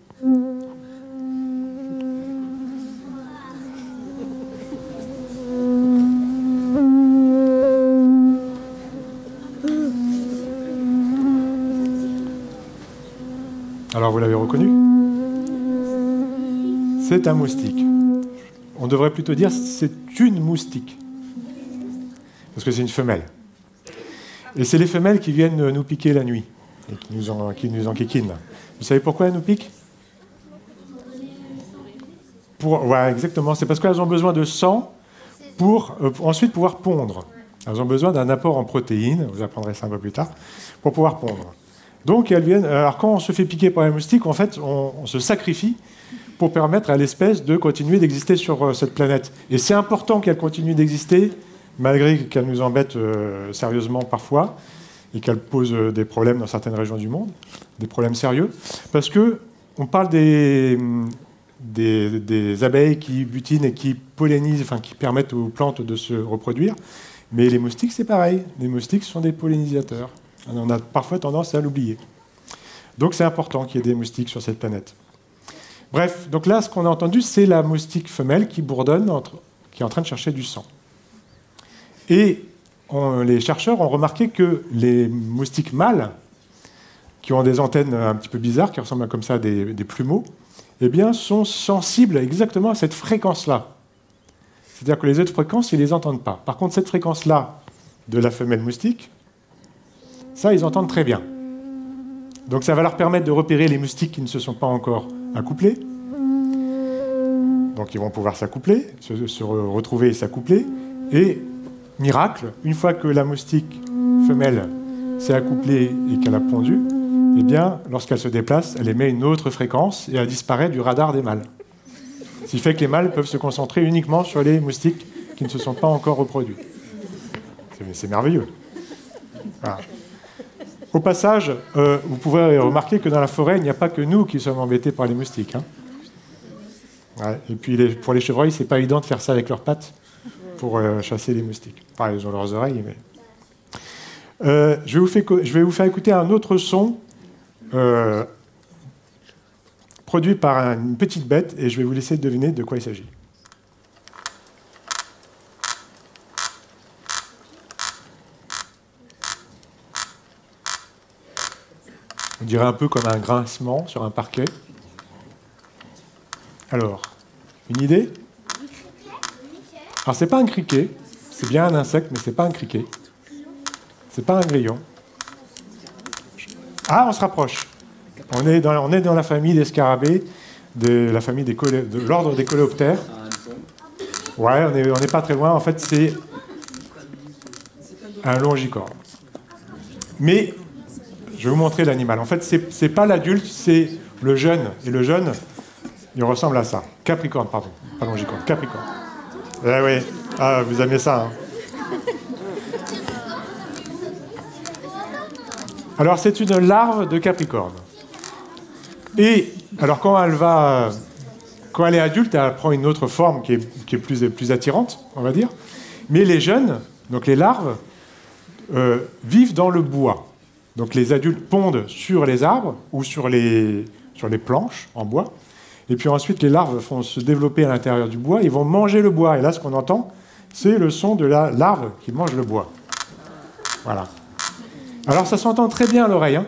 Alors, vous l'avez reconnu? C'est un moustique. On devrait plutôt dire c'est une moustique. Parce que c'est une femelle. Et c'est les femelles qui viennent nous piquer la nuit. et qui nous enquiquinent. Vous savez pourquoi elles nous piquent? Ouais, exactement. C'est parce qu'elles ont besoin de sang pour ensuite pouvoir pondre. Elles ont besoin d'un apport en protéines, vous apprendrez ça un peu plus tard, pour pouvoir pondre. Donc elles viennent. Alors quand on se fait piquer par les moustiques, en fait, on se sacrifie pour permettre à l'espèce de continuer d'exister sur cette planète. Et c'est important qu'elle continue d'exister, malgré qu'elle nous embête sérieusement parfois, et qu'elle pose des problèmes dans certaines régions du monde, des problèmes sérieux, parce que on parle des abeilles qui butinent et qui pollinisent, enfin qui permettent aux plantes de se reproduire. Mais les moustiques, c'est pareil. Les moustiques sont des pollinisateurs. On a parfois tendance à l'oublier. Donc c'est important qu'il y ait des moustiques sur cette planète. Bref, donc là, ce qu'on a entendu, c'est la moustique femelle qui bourdonne, qui est en train de chercher du sang. Et les chercheurs ont remarqué que les moustiques mâles, qui ont des antennes un petit peu bizarres, qui ressemblent comme ça à des plumeaux, eh bien, sont sensibles exactement à cette fréquence-là. C'est-à-dire que les autres fréquences, ils ne les entendent pas. Par contre, cette fréquence-là de la femelle moustique, ça, ils entendent très bien. Donc ça va leur permettre de repérer les moustiques qui ne se sont pas encore accouplés. Donc ils vont pouvoir s'accoupler, se retrouver et s'accoupler. Et, miracle, une fois que la moustique femelle s'est accouplée et qu'elle a pondu, eh bien, lorsqu'elle se déplace, elle émet une autre fréquence et elle disparaît du radar des mâles. Ce qui fait que les mâles peuvent se concentrer uniquement sur les moustiques qui ne se sont pas encore reproduits. C'est merveilleux. Voilà. Au passage, vous pouvez remarquer que dans la forêt, il n'y a pas que nous qui sommes embêtés par les moustiques. Hein. Ouais. Et puis pour les chevreuils, c'est pas évident de faire ça avec leurs pattes pour chasser les moustiques. Enfin, ils ont leurs oreilles, mais... je vais vous faire écouter un autre son produit par une petite bête, et je vais vous laisser deviner de quoi il s'agit. On dirait un peu comme un grincement sur un parquet. Alors, une idée? Alors, c'est pas un criquet, c'est bien un insecte, mais c'est pas un criquet. C'est pas un grillon. Ah, on se rapproche. On est dans la famille des scarabées, de la famille de l'ordre des coléoptères. Ouais, on n'est pas très loin. En fait, c'est un longicorne. Mais je vais vous montrer l'animal. En fait, c'est pas l'adulte, c'est le jeune. Et le jeune, il ressemble à ça. Capricorne, pardon. Pas longicorne, capricorne. Eh oui. Ah, vous aimez ça, hein. Alors, c'est une larve de capricorne. Et, alors, quand elle est adulte, elle prend une autre forme qui est plus attirante, on va dire. Mais les jeunes, donc les larves, vivent dans le bois. Donc, les adultes pondent sur les arbres ou sur les planches en bois. Et puis ensuite, les larves vont se développer à l'intérieur du bois. Ils vont manger le bois. Et là, ce qu'on entend, c'est le son de la larve qui mange le bois. Voilà. Alors, ça s'entend très bien à l'oreille, hein.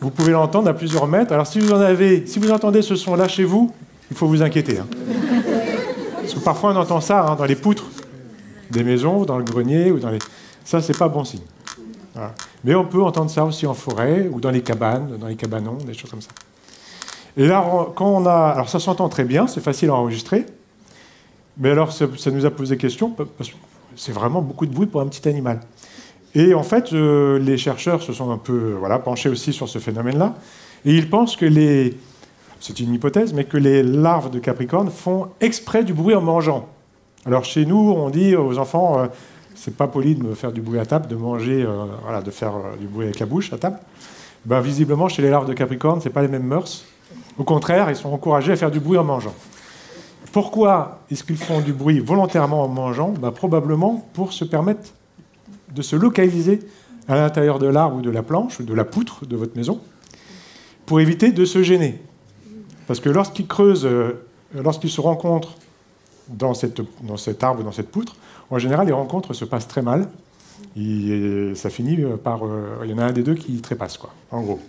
Vous pouvez l'entendre à plusieurs mètres. Alors, si vous entendez ce son-là chez vous, il faut vous inquiéter, hein. Parce que parfois, on entend ça, hein, dans les poutres des maisons, dans le grenier, ou ça, c'est pas bon signe. Voilà. Mais on peut entendre ça aussi en forêt, ou dans les cabanes, dans les cabanons, des choses comme ça. Et là, alors ça s'entend très bien, c'est facile à enregistrer. Mais alors, ça nous a posé question, parce que c'est vraiment beaucoup de bruit pour un petit animal. Et en fait, les chercheurs se sont un peu penchés aussi sur ce phénomène-là. Et ils pensent que c'est une hypothèse, mais que les larves de capricorne font exprès du bruit en mangeant. Alors chez nous, on dit aux enfants, c'est pas poli de me faire du bruit à table, de manger, de faire du bruit avec la bouche à table. Ben, visiblement, chez les larves de capricorne, c'est pas les mêmes mœurs. Au contraire, ils sont encouragés à faire du bruit en mangeant. Pourquoi est-ce qu'ils font du bruit volontairement en mangeant? Ben, probablement pour se permettre de se localiser à l'intérieur de l'arbre ou de la planche ou de la poutre de votre maison pour éviter de se gêner. Parce que lorsqu'ils creusent, lorsqu'ils se rencontrent dans cet arbre ou dans cette poutre, en général, les rencontres se passent très mal. Et ça finit par... il y en a un des deux qui trépasse, quoi, en gros.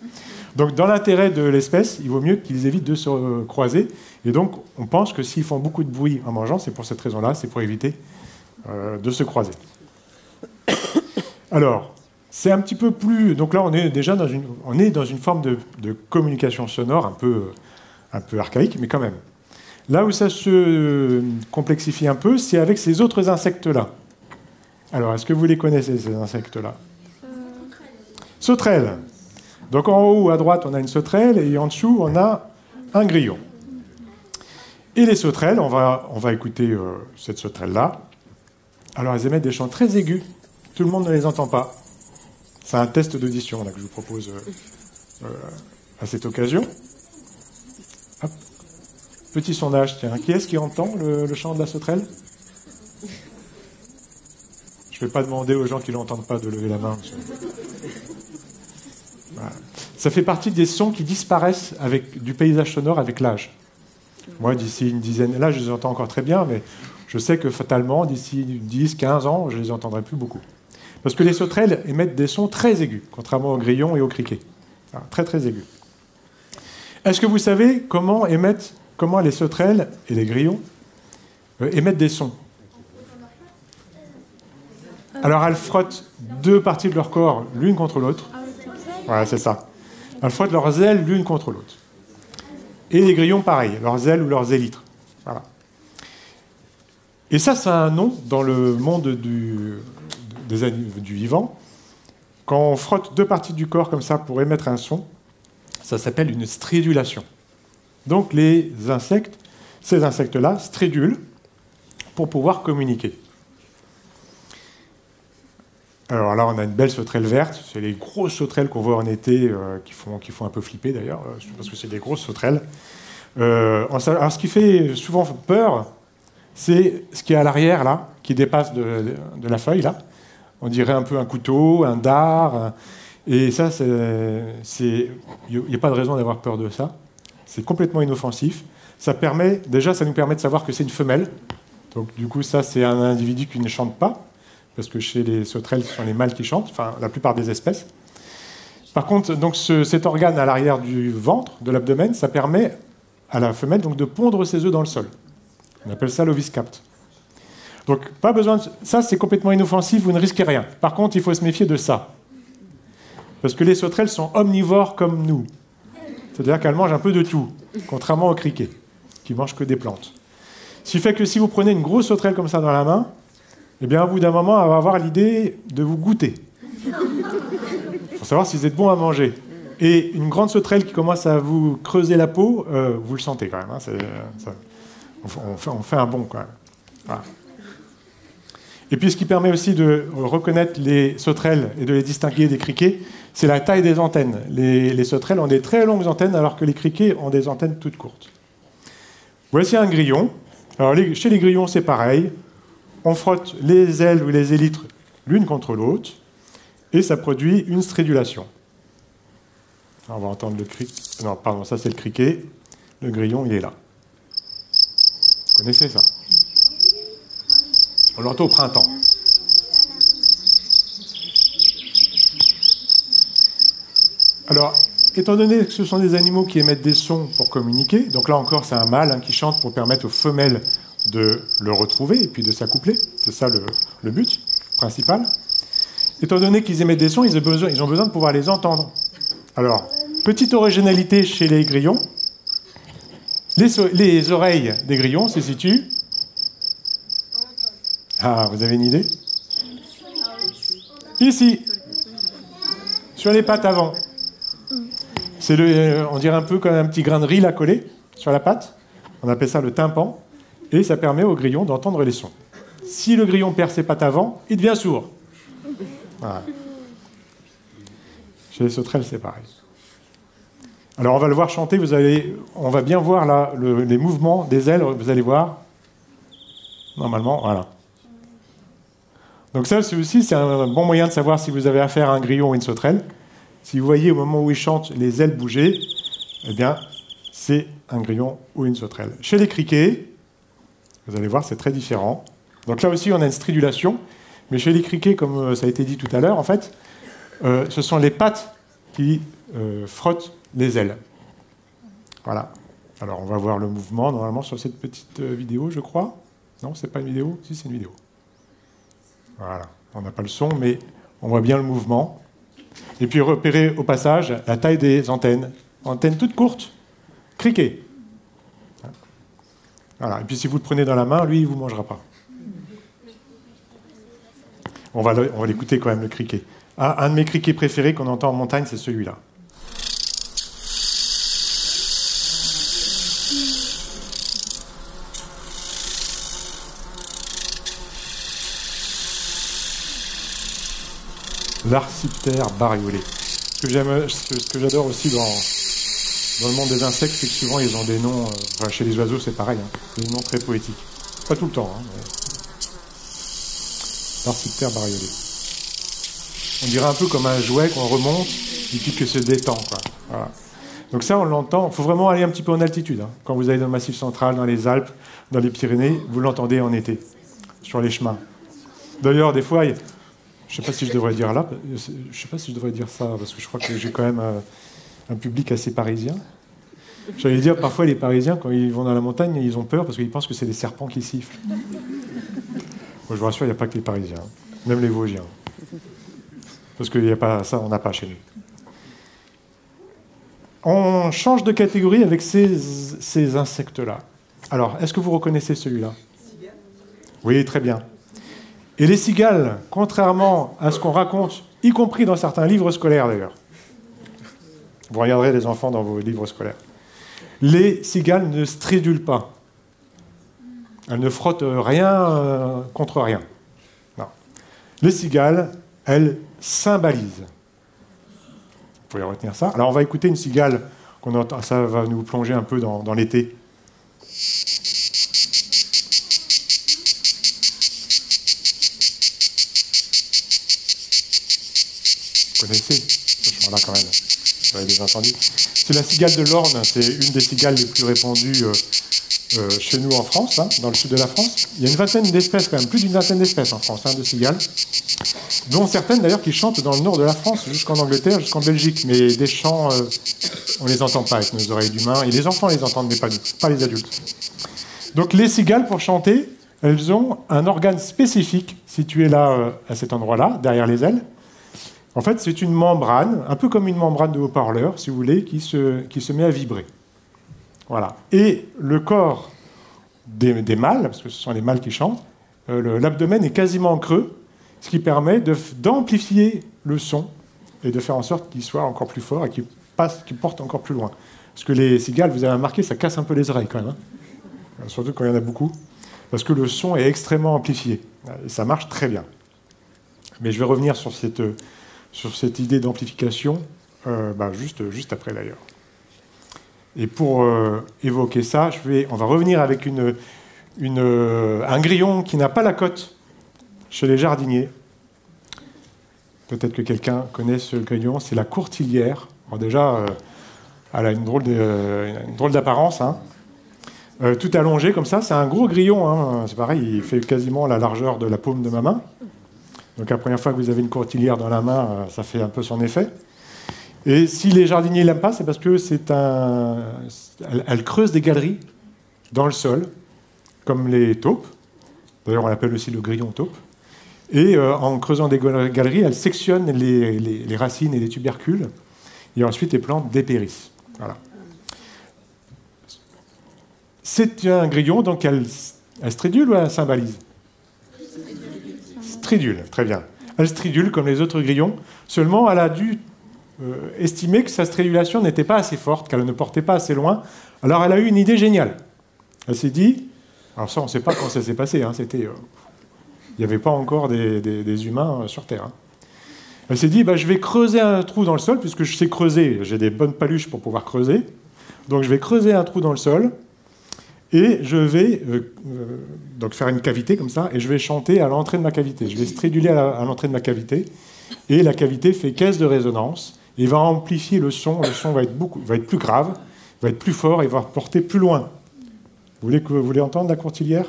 Donc, dans l'intérêt de l'espèce, il vaut mieux qu'ils évitent de se croiser. Et donc, on pense que s'ils font beaucoup de bruit en mangeant, c'est pour cette raison-là, c'est pour éviter de se croiser. Alors, C'est un petit peu plus... Donc là, on est déjà dans une forme de communication sonore un peu archaïque, mais quand même. Là où ça se complexifie un peu, c'est avec ces autres insectes-là. Alors, est-ce que vous les connaissez, ces insectes-là? Sauterelles. Donc en haut, à droite, on a une sauterelle, et en dessous, on a un grillon. Et les sauterelles, on va écouter cette sauterelle-là. Alors, elles émettent des chants très aigus. Tout le monde ne les entend pas. C'est un test d'audition là, que je vous propose à cette occasion. Hop. Petit sondage, tiens. Qui est-ce qui entend le chant de la sauterelle? Je ne vais pas demander aux gens qui ne l'entendent pas de lever la main. Voilà. Ça fait partie des sons qui disparaissent du paysage sonore avec l'âge. Moi, d'ici une dizaine... Là, je les entends encore très bien, mais je sais que fatalement, d'ici 10, 15 ans, je ne les entendrai plus beaucoup. Parce que les sauterelles émettent des sons très aigus, contrairement aux grillons et aux criquets. Alors, très, très aigus. Est-ce que vous savez comment les sauterelles et les grillons émettent des sons? Alors, elles frottent deux parties de leur corps l'une contre l'autre. Voilà, c'est ça. Elles frottent leurs ailes l'une contre l'autre. Et les grillons, pareil, leurs ailes ou leurs élytres. Voilà. Et ça a un nom dans le monde du vivant. Quand on frotte deux parties du corps comme ça pour émettre un son, ça s'appelle une stridulation. Donc ces insectes-là stridulent pour pouvoir communiquer. Alors là, on a une belle sauterelle verte. C'est les grosses sauterelles qu'on voit en été, qui font un peu flipper d'ailleurs, parce que c'est des grosses sauterelles. Alors ce qui fait souvent peur, c'est ce qui est à l'arrière, là, qui dépasse de la feuille, là. On dirait un peu un couteau, un dard. Et ça, il n'y a pas de raison d'avoir peur de ça. C'est complètement inoffensif. Ça nous permet de savoir que c'est une femelle. Donc du coup, ça, c'est un individu qui ne chante pas. Parce que chez les sauterelles, ce sont les mâles qui chantent, enfin la plupart des espèces. Par contre, donc, cet organe à l'arrière du ventre, de l'abdomen, ça permet à la femelle donc, de pondre ses œufs dans le sol. On appelle ça l'oviscapt. Donc, pas besoin de... Ça, c'est complètement inoffensif, vous ne risquez rien. Par contre, il faut se méfier de ça. Parce que les sauterelles sont omnivores comme nous. C'est-à-dire qu'elles mangent un peu de tout, contrairement aux criquets, qui mangent que des plantes. Ce qui fait que si vous prenez une grosse sauterelle comme ça dans la main, eh bien, au bout d'un moment, elle va avoir l'idée de vous goûter. Pour savoir si vous êtes bon à manger. Et une grande sauterelle qui commence à vous creuser la peau, vous le sentez quand même. Hein, on fait un bond quand même. Voilà. Et puis, ce qui permet aussi de reconnaître les sauterelles et de les distinguer des criquets, c'est la taille des antennes. Les sauterelles ont des très longues antennes, alors que les criquets ont des antennes toutes courtes. Voici un grillon. Alors, chez les grillons, c'est pareil. On frotte les ailes ou les élytres l'une contre l'autre, et ça produit une stridulation. Alors, on va entendre le cric. Non, pardon, ça c'est le criquet. Le grillon, il est là. Vous connaissez ça? On l'entend au printemps. Alors, étant donné que ce sont des animaux qui émettent des sons pour communiquer, donc là encore, c'est un mâle qui chante pour permettre aux femelles de le retrouver et puis de s'accoupler. C'est ça le but principal. Étant donné qu'ils émettent des sons, ils ont besoin de pouvoir les entendre. Alors, petite originalité chez les grillons. Les oreilles des grillons se situent... Ah, vous avez une idée? Ici, sur les pattes avant. On dirait un peu comme un petit grain de riz là collé sur la patte. On appelle ça le tympan. Et ça permet au grillon d'entendre les sons. Si le grillon perd ses pattes avant, il devient sourd. Voilà. Chez les sauterelles, c'est pareil. Alors, on va le voir chanter. On va bien voir là, les mouvements des ailes. Vous allez voir. Normalement, voilà. Donc ça, c'est un bon moyen de savoir si vous avez affaire à un grillon ou une sauterelle. Si vous voyez au moment où il chante les ailes bouger, eh bien, c'est un grillon ou une sauterelle. Chez les criquets, vous allez voir, c'est très différent. Donc là aussi, on a une stridulation. Mais chez les criquets, comme ça a été dit tout à l'heure, en fait, ce sont les pattes qui frottent les ailes. Voilà. Alors, on va voir le mouvement, normalement, sur cette petite vidéo, je crois. Non, c'est pas une vidéo? Si, c'est une vidéo. Voilà. On n'a pas le son, mais on voit bien le mouvement. Et puis repérez au passage la taille des antennes. Antennes toutes courtes, criquet. Voilà. Et puis si vous le prenez dans la main, lui, il ne vous mangera pas. On va l'écouter quand même, le criquet. Un de mes criquets préférés qu'on entend en montagne, c'est celui-là. L'arciptère bariolé. Ce que j'adore aussi dans le monde des insectes, c'est que souvent ils ont des noms, enfin, chez les oiseaux c'est pareil, hein, des noms très poétiques. Pas tout le temps. Hein, mais... L'arciptère bariolé. On dirait un peu comme un jouet qu'on remonte et puis que se détend. Quoi. Voilà. Donc ça, on l'entend. Il faut vraiment aller un petit peu en altitude. Hein. Quand vous allez dans le Massif central, dans les Alpes, dans les Pyrénées, vous l'entendez en été, sur les chemins. D'ailleurs, des fois, je ne sais pas si je devrais dire là, je ne sais pas si je devrais dire ça, parce que je crois que j'ai quand même un public assez parisien. J'allais dire, parfois, les Parisiens, quand ils vont dans la montagne, ils ont peur parce qu'ils pensent que c'est des serpents qui sifflent. Moi, je vous rassure, il n'y a pas que les Parisiens, même les Vosgiens. Parce qu'il n'y a pas ça, on n'a pas chez nous. On change de catégorie avec ces insectes-là. Alors, est-ce que vous reconnaissez celui-là? Oui, très bien. Et les cigales, contrairement à ce qu'on raconte, y compris dans certains livres scolaires d'ailleurs, vous regarderez les enfants dans vos livres scolaires, les cigales ne stridulent pas. Elles ne frottent rien contre rien. Non. Les cigales, elles cymbalisent. Vous pouvez retenir ça. Alors on va écouter une cigale qu'on entend, ça va nous plonger un peu dans l'été. Vous connaissez ce chant-là quand même, vous l'avez déjà entendu. C'est la cigale de l'Orne, c'est une des cigales les plus répandues chez nous en France, hein, dans le sud de la France. Il y a une vingtaine d'espèces quand même, plus d'une vingtaine d'espèces en France, hein, de cigales, dont certaines d'ailleurs qui chantent dans le nord de la France, jusqu'en Angleterre, jusqu'en Belgique, mais des chants, on ne les entend pas avec nos oreilles d'humains, et les enfants les entendent, mais pas les adultes. Donc les cigales, pour chanter, elles ont un organe spécifique situé là, à cet endroit-là, derrière les ailes. En fait, c'est une membrane, un peu comme une membrane de haut-parleur, si vous voulez, qui se met à vibrer. Voilà. Et le corps des mâles, parce que ce sont les mâles qui chantent, l'abdomen est quasiment creux, ce qui permet d'amplifier le son et de faire en sorte qu'il soit encore plus fort et qu'il porte encore plus loin. Parce que les cigales, vous avez remarqué, ça casse un peu les oreilles quand même, hein, surtout quand il y en a beaucoup, parce que le son est extrêmement amplifié. Et ça marche très bien. Mais je vais revenir sur cette idée d'amplification juste après d'ailleurs. Et pour évoquer ça, on va revenir avec un grillon qui n'a pas la cote chez les jardiniers. Peut-être que quelqu'un connaît ce grillon, c'est la courtilière. Alors déjà, elle a une drôle d'apparence, hein. Tout allongé comme ça, c'est un gros grillon, hein. C'est pareil, il fait quasiment la largeur de la paume de ma main. Donc la première fois que vous avez une courtilière dans la main, ça fait un peu son effet. Et si les jardiniers ne l'aiment pas, c'est parce que elle creuse des galeries dans le sol, comme les taupes. D'ailleurs, on l'appelle aussi le grillon taupe. Et en creusant des galeries, elle sectionne les racines et les tubercules, et ensuite les plantes dépérissent. Voilà. C'est un grillon, donc elle stridule ou elle cymbalise? Stridule, très bien. Elle stridule comme les autres grillons, seulement elle a dû estimer que sa stridulation n'était pas assez forte, qu'elle ne portait pas assez loin. Alors elle a eu une idée géniale. Elle s'est dit, alors ça on ne sait pas quand ça s'est passé, hein, il n'y avait pas encore des humains sur Terre. Hein. Elle s'est dit, je vais creuser un trou dans le sol, puisque je sais creuser, j'ai des bonnes paluches pour pouvoir creuser, donc je vais creuser un trou dans le sol, et je vais donc faire une cavité comme ça, et je vais chanter à l'entrée de ma cavité. Je vais striduler à l'entrée de ma cavité, et la cavité fait caisse de résonance, et va amplifier le son va être plus grave, va être plus fort, et va porter plus loin. Vous voulez entendre la courtilière ?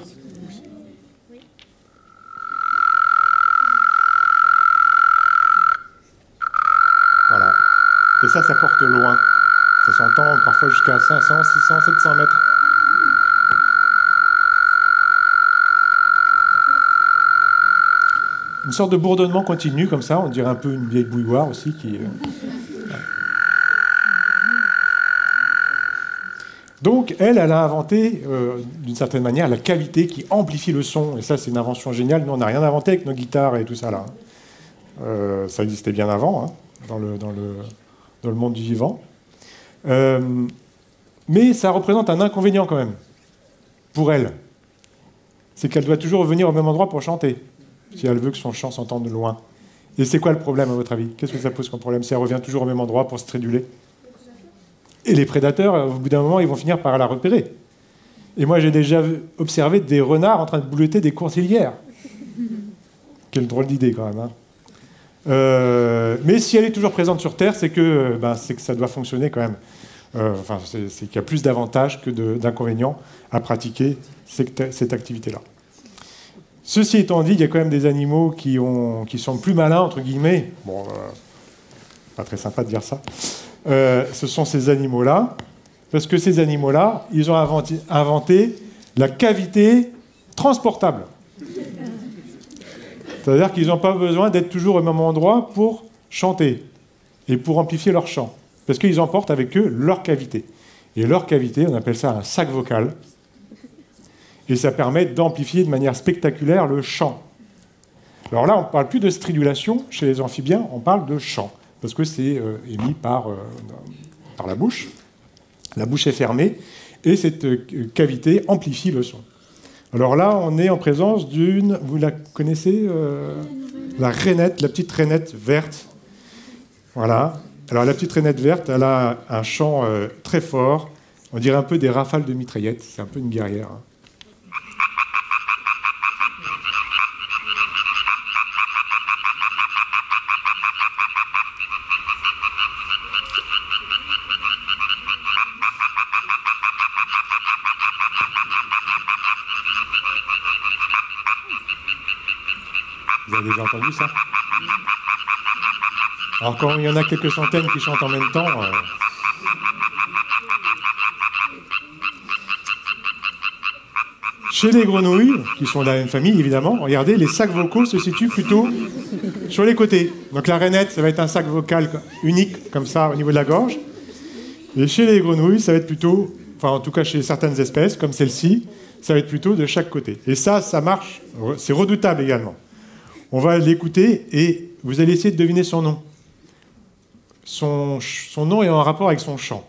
Voilà. Et ça porte loin. Ça s'entend parfois jusqu'à 500, 600, 700 mètres. une sorte de bourdonnement continu, comme ça, on dirait un peu une vieille bouilloire aussi qui... Donc, elle a inventé, d'une certaine manière, la cavité qui amplifie le son. Et ça, c'est une invention géniale. Nous, on n'a rien inventé avec nos guitares et tout ça, là. Ça existait bien avant, hein, dans le monde du vivant. Mais ça représente un inconvénient, quand même, pour elle. C'est qu'elle doit toujours revenir au même endroit pour chanter, si elle veut que son chant s'entende de loin. Et c'est quoi le problème, à votre avis? Qu'est-ce que ça pose comme problème si elle revient toujours au même endroit pour se tréduler? Et les prédateurs, au bout d'un moment, ils vont finir par la repérer. Et moi, j'ai déjà observé des renards en train de bouleter des courtilières. Quelle drôle d'idée, quand même. Hein. Mais si elle est toujours présente sur Terre, c'est que ça doit fonctionner quand même. C'est qu'il y a plus d'avantages que d'inconvénients à pratiquer cette activité-là. Ceci étant dit, il y a quand même des animaux qui sont plus malins, entre guillemets. Bon, pas très sympa de dire ça. Ce sont ces animaux-là, parce que ces animaux-là, ils ont inventé la cavité transportable. C'est-à-dire qu'ils n'ont pas besoin d'être toujours au même endroit pour chanter et pour amplifier leur chant, parce qu'ils emportent avec eux leur cavité. Et leur cavité, on appelle ça un sac vocal, et ça permet d'amplifier de manière spectaculaire le chant. Alors là, on ne parle plus de stridulation chez les amphibiens, on parle de chant. Parce que c'est émis par la bouche. La bouche est fermée et cette cavité amplifie le son. Alors là, on est en présence d'une... Vous la connaissez la rainette, la petite rainette verte. Voilà. Alors la petite rainette verte, elle a un chant très fort. On dirait un peu des rafales de mitraillettes. C'est un peu une guerrière. Hein. Vous avez déjà entendu ça? Alors quand il y en a quelques centaines qui chantent en même temps... Chez les grenouilles, qui sont de la même famille évidemment, regardez, les sacs vocaux se situent plutôt sur les côtés. Donc la rainette, ça va être un sac vocal unique, comme ça, au niveau de la gorge. Et chez les grenouilles, ça va être plutôt, enfin en tout cas chez certaines espèces, comme celle-ci, ça va être plutôt de chaque côté. Et ça marche, c'est redoutable également. On va l'écouter et vous allez essayer de deviner son nom. Son nom est en rapport avec son chant.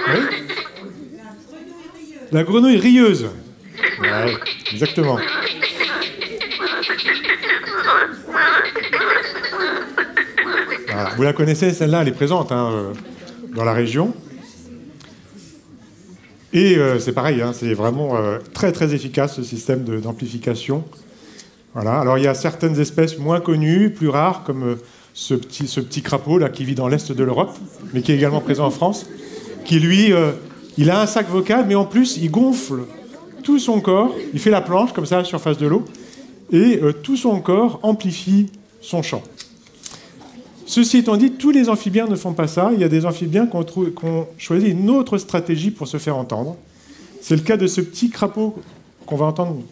Oui. La grenouille rieuse. Ouais, exactement. Voilà. Vous la connaissez, celle-là, elle est présente dans la région. Et c'est pareil, hein, c'est vraiment très très efficace ce système d'amplification. Voilà. Alors il y a certaines espèces moins connues, plus rares, comme ce petit crapaud là qui vit dans l'est de l'Europe, mais qui est également présent en France, qui lui, il a un sac vocal, mais en plus il gonfle tout son corps, il fait la planche comme ça à la surface de l'eau, et tout son corps amplifie son chant. Ceci étant dit, tous les amphibiens ne font pas ça. Il y a des amphibiens qui ont choisi une autre stratégie pour se faire entendre. C'est le cas de ce petit crapaud qu'on va entendre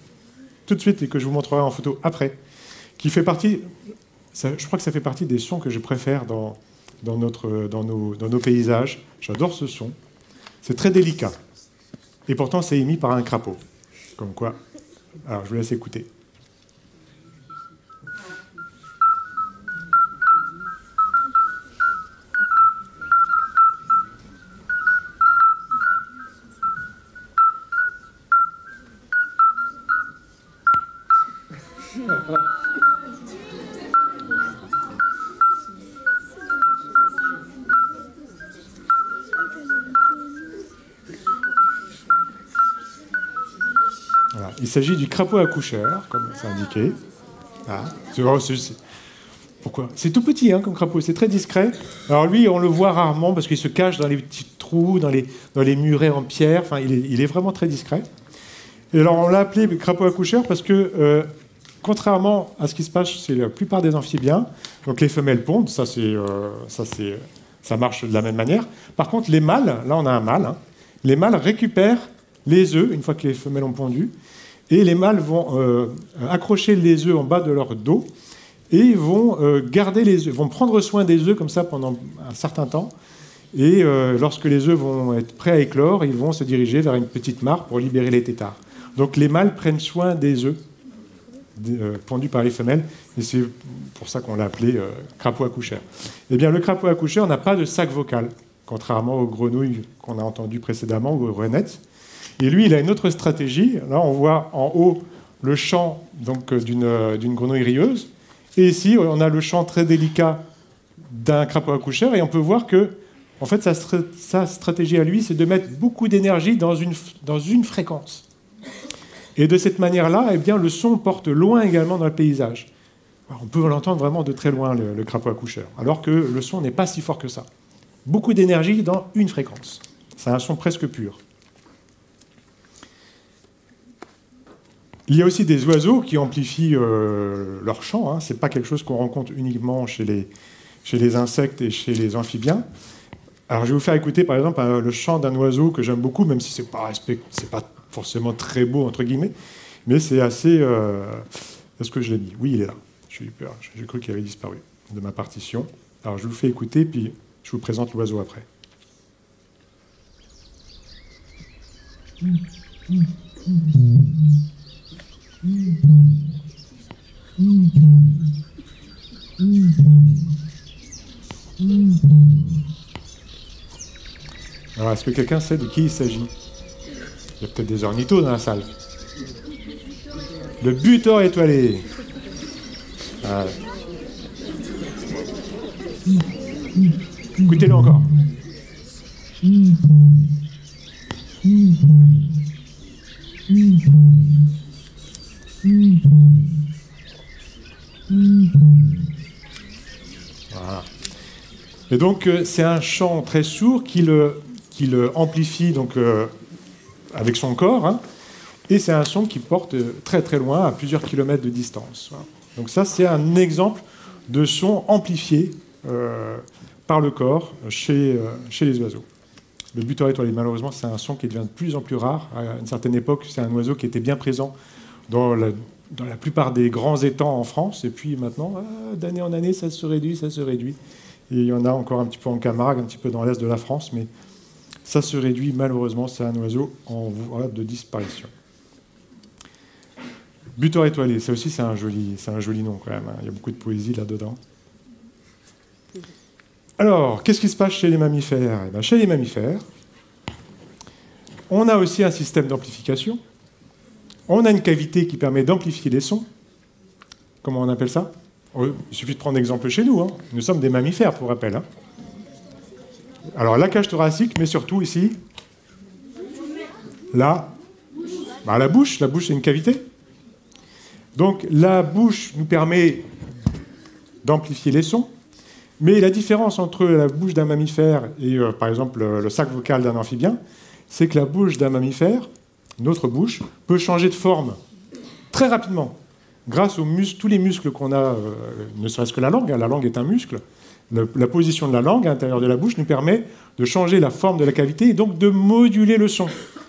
tout de suite et que je vous montrerai en photo après, qui fait partie, je crois que ça fait partie des sons que je préfère dans nos paysages. J'adore ce son. C'est très délicat. Et pourtant, c'est émis par un crapaud. Comme quoi. Alors, je vous laisse écouter. Voilà. Il s'agit du crapaud accoucheur, comme c'est indiqué. Ah. Pourquoi? C'est tout petit comme crapaud, c'est très discret. Alors lui, on le voit rarement parce qu'il se cache dans les petits trous, dans les murets en pierre. Enfin, il est vraiment très discret. Et alors on l'a appelé crapaud accoucheur parce que contrairement à ce qui se passe chez la plupart des amphibiens, donc les femelles pondent, ça marche de la même manière. Par contre, les mâles, là on a un mâle, hein, les mâles récupèrent les œufs une fois que les femelles ont pondu, et les mâles vont accrocher les œufs en bas de leur dos, et ils vont garder les œufs, vont prendre soin des œufs comme ça pendant un certain temps, et lorsque les œufs vont être prêts à éclore, ils vont se diriger vers une petite mare pour libérer les têtards. Donc les mâles prennent soin des œufs pondus par les femelles, et c'est pour ça qu'on l'a appelé crapaud accoucheur. Eh bien, le crapaud accoucheur n'a pas de sac vocal, contrairement aux grenouilles qu'on a entendues précédemment, ou aux renettes. Et lui, il a une autre stratégie. Là, on voit en haut le chant d'une grenouille rieuse, et ici, on a le chant très délicat d'un crapaud accoucheur, et on peut voir que, en fait, sa stratégie à lui, c'est de mettre beaucoup d'énergie dans une fréquence. Et de cette manière-là, eh bien, le son porte loin également dans le paysage. Alors, on peut l'entendre vraiment de très loin, le crapaud accoucheur, alors que le son n'est pas si fort que ça. Beaucoup d'énergie dans une fréquence. C'est un son presque pur. Il y a aussi des oiseaux qui amplifient leur chant. Hein. Ce n'est pas quelque chose qu'on rencontre uniquement chez les insectes et chez les amphibiens. Alors, je vais vous faire écouter, par exemple, le chant d'un oiseau que j'aime beaucoup, même si ce n'est pas forcément très beau, entre guillemets, mais c'est assez... Est-ce que je l'ai mis? Oui, il est là. J'ai eu peur. J'ai cru qu'il avait disparu de ma partition. Alors, je vous fais écouter, puis je vous présente l'oiseau après. Alors, est-ce que quelqu'un sait de qui il s'agit? Il y a peut-être des ornithos dans la salle. Le butor étoilé. Ah. Écoutez-le encore. Voilà. Et donc, c'est un chant très sourd qu'il amplifie donc, avec son corps, hein, et c'est un son qui porte très très loin, à plusieurs kilomètres de distance. Voilà. Donc ça, c'est un exemple de son amplifié par le corps chez les oiseaux. Le butor étoilé, malheureusement, c'est un son qui devient de plus en plus rare. À une certaine époque, c'est un oiseau qui était bien présent dans la plupart des grands étangs en France, et puis maintenant, d'année en année, ça se réduit, ça se réduit. Et il y en a encore un petit peu en Camargue, un petit peu dans l'est de la France, mais ça se réduit malheureusement, c'est un oiseau en voie de disparition. Butor étoilé, ça aussi c'est un joli nom quand même, hein. Il y a beaucoup de poésie là-dedans. Alors, qu'est-ce qui se passe chez les mammifères? Eh bien, chez les mammifères, on a aussi un système d'amplification. On a une cavité qui permet d'amplifier les sons. Comment on appelle ça? Il suffit de prendre l'exemple chez nous, hein. Nous sommes des mammifères, pour rappel, hein. Alors, la cage thoracique, mais surtout ici, là, la bouche, c'est une cavité. Donc, la bouche nous permet d'amplifier les sons, mais la différence entre la bouche d'un mammifère et, par exemple, le sac vocal d'un amphibien, c'est que la bouche d'un mammifère, notre bouche, peut changer de forme très rapidement, grâce aux muscles, tous les muscles qu'on a, ne serait-ce que la langue est un muscle. La position de la langue à l'intérieur de la bouche nous permet de changer la forme de la cavité et donc de moduler le son.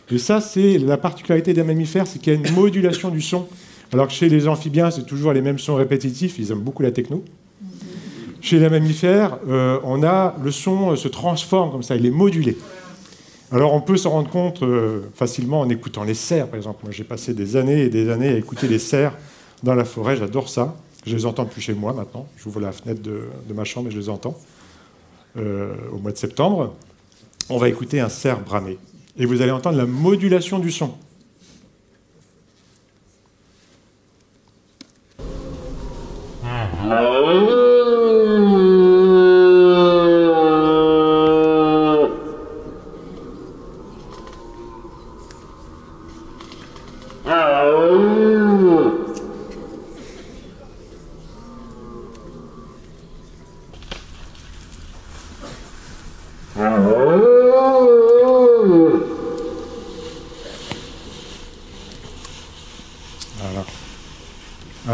Et ça, c'est la particularité des mammifères, c'est qu'il y a une modulation du son. Alors que chez les amphibiens, c'est toujours les mêmes sons répétitifs, ils aiment beaucoup la techno. Chez les mammifères, le son se transforme comme ça, il est modulé. Alors on peut s'en rendre compte facilement en écoutant les cerfs, par exemple. Moi, j'ai passé des années et des années à écouter les cerfs dans la forêt, j'adore ça. Je les entends plus chez moi maintenant. J'ouvre la fenêtre de ma chambre et je les entends. Au mois de septembre, on va écouter un cerf bramer. Et vous allez entendre la modulation du son.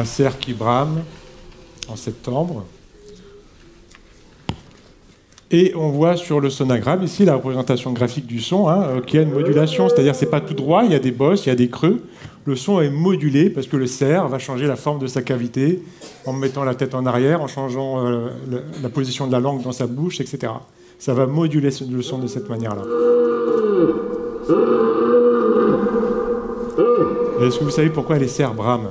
un cerf qui brame en septembre. Et on voit sur le sonogramme, ici, la représentation graphique du son, qu'il y a une modulation, c'est-à-dire que ce n'est pas tout droit, il y a des bosses, il y a des creux. Le son est modulé parce que le cerf va changer la forme de sa cavité en mettant la tête en arrière, en changeant la position de la langue dans sa bouche, etc. Ça va moduler le son de cette manière-là. Est-ce que vous savez pourquoi les cerfs brament?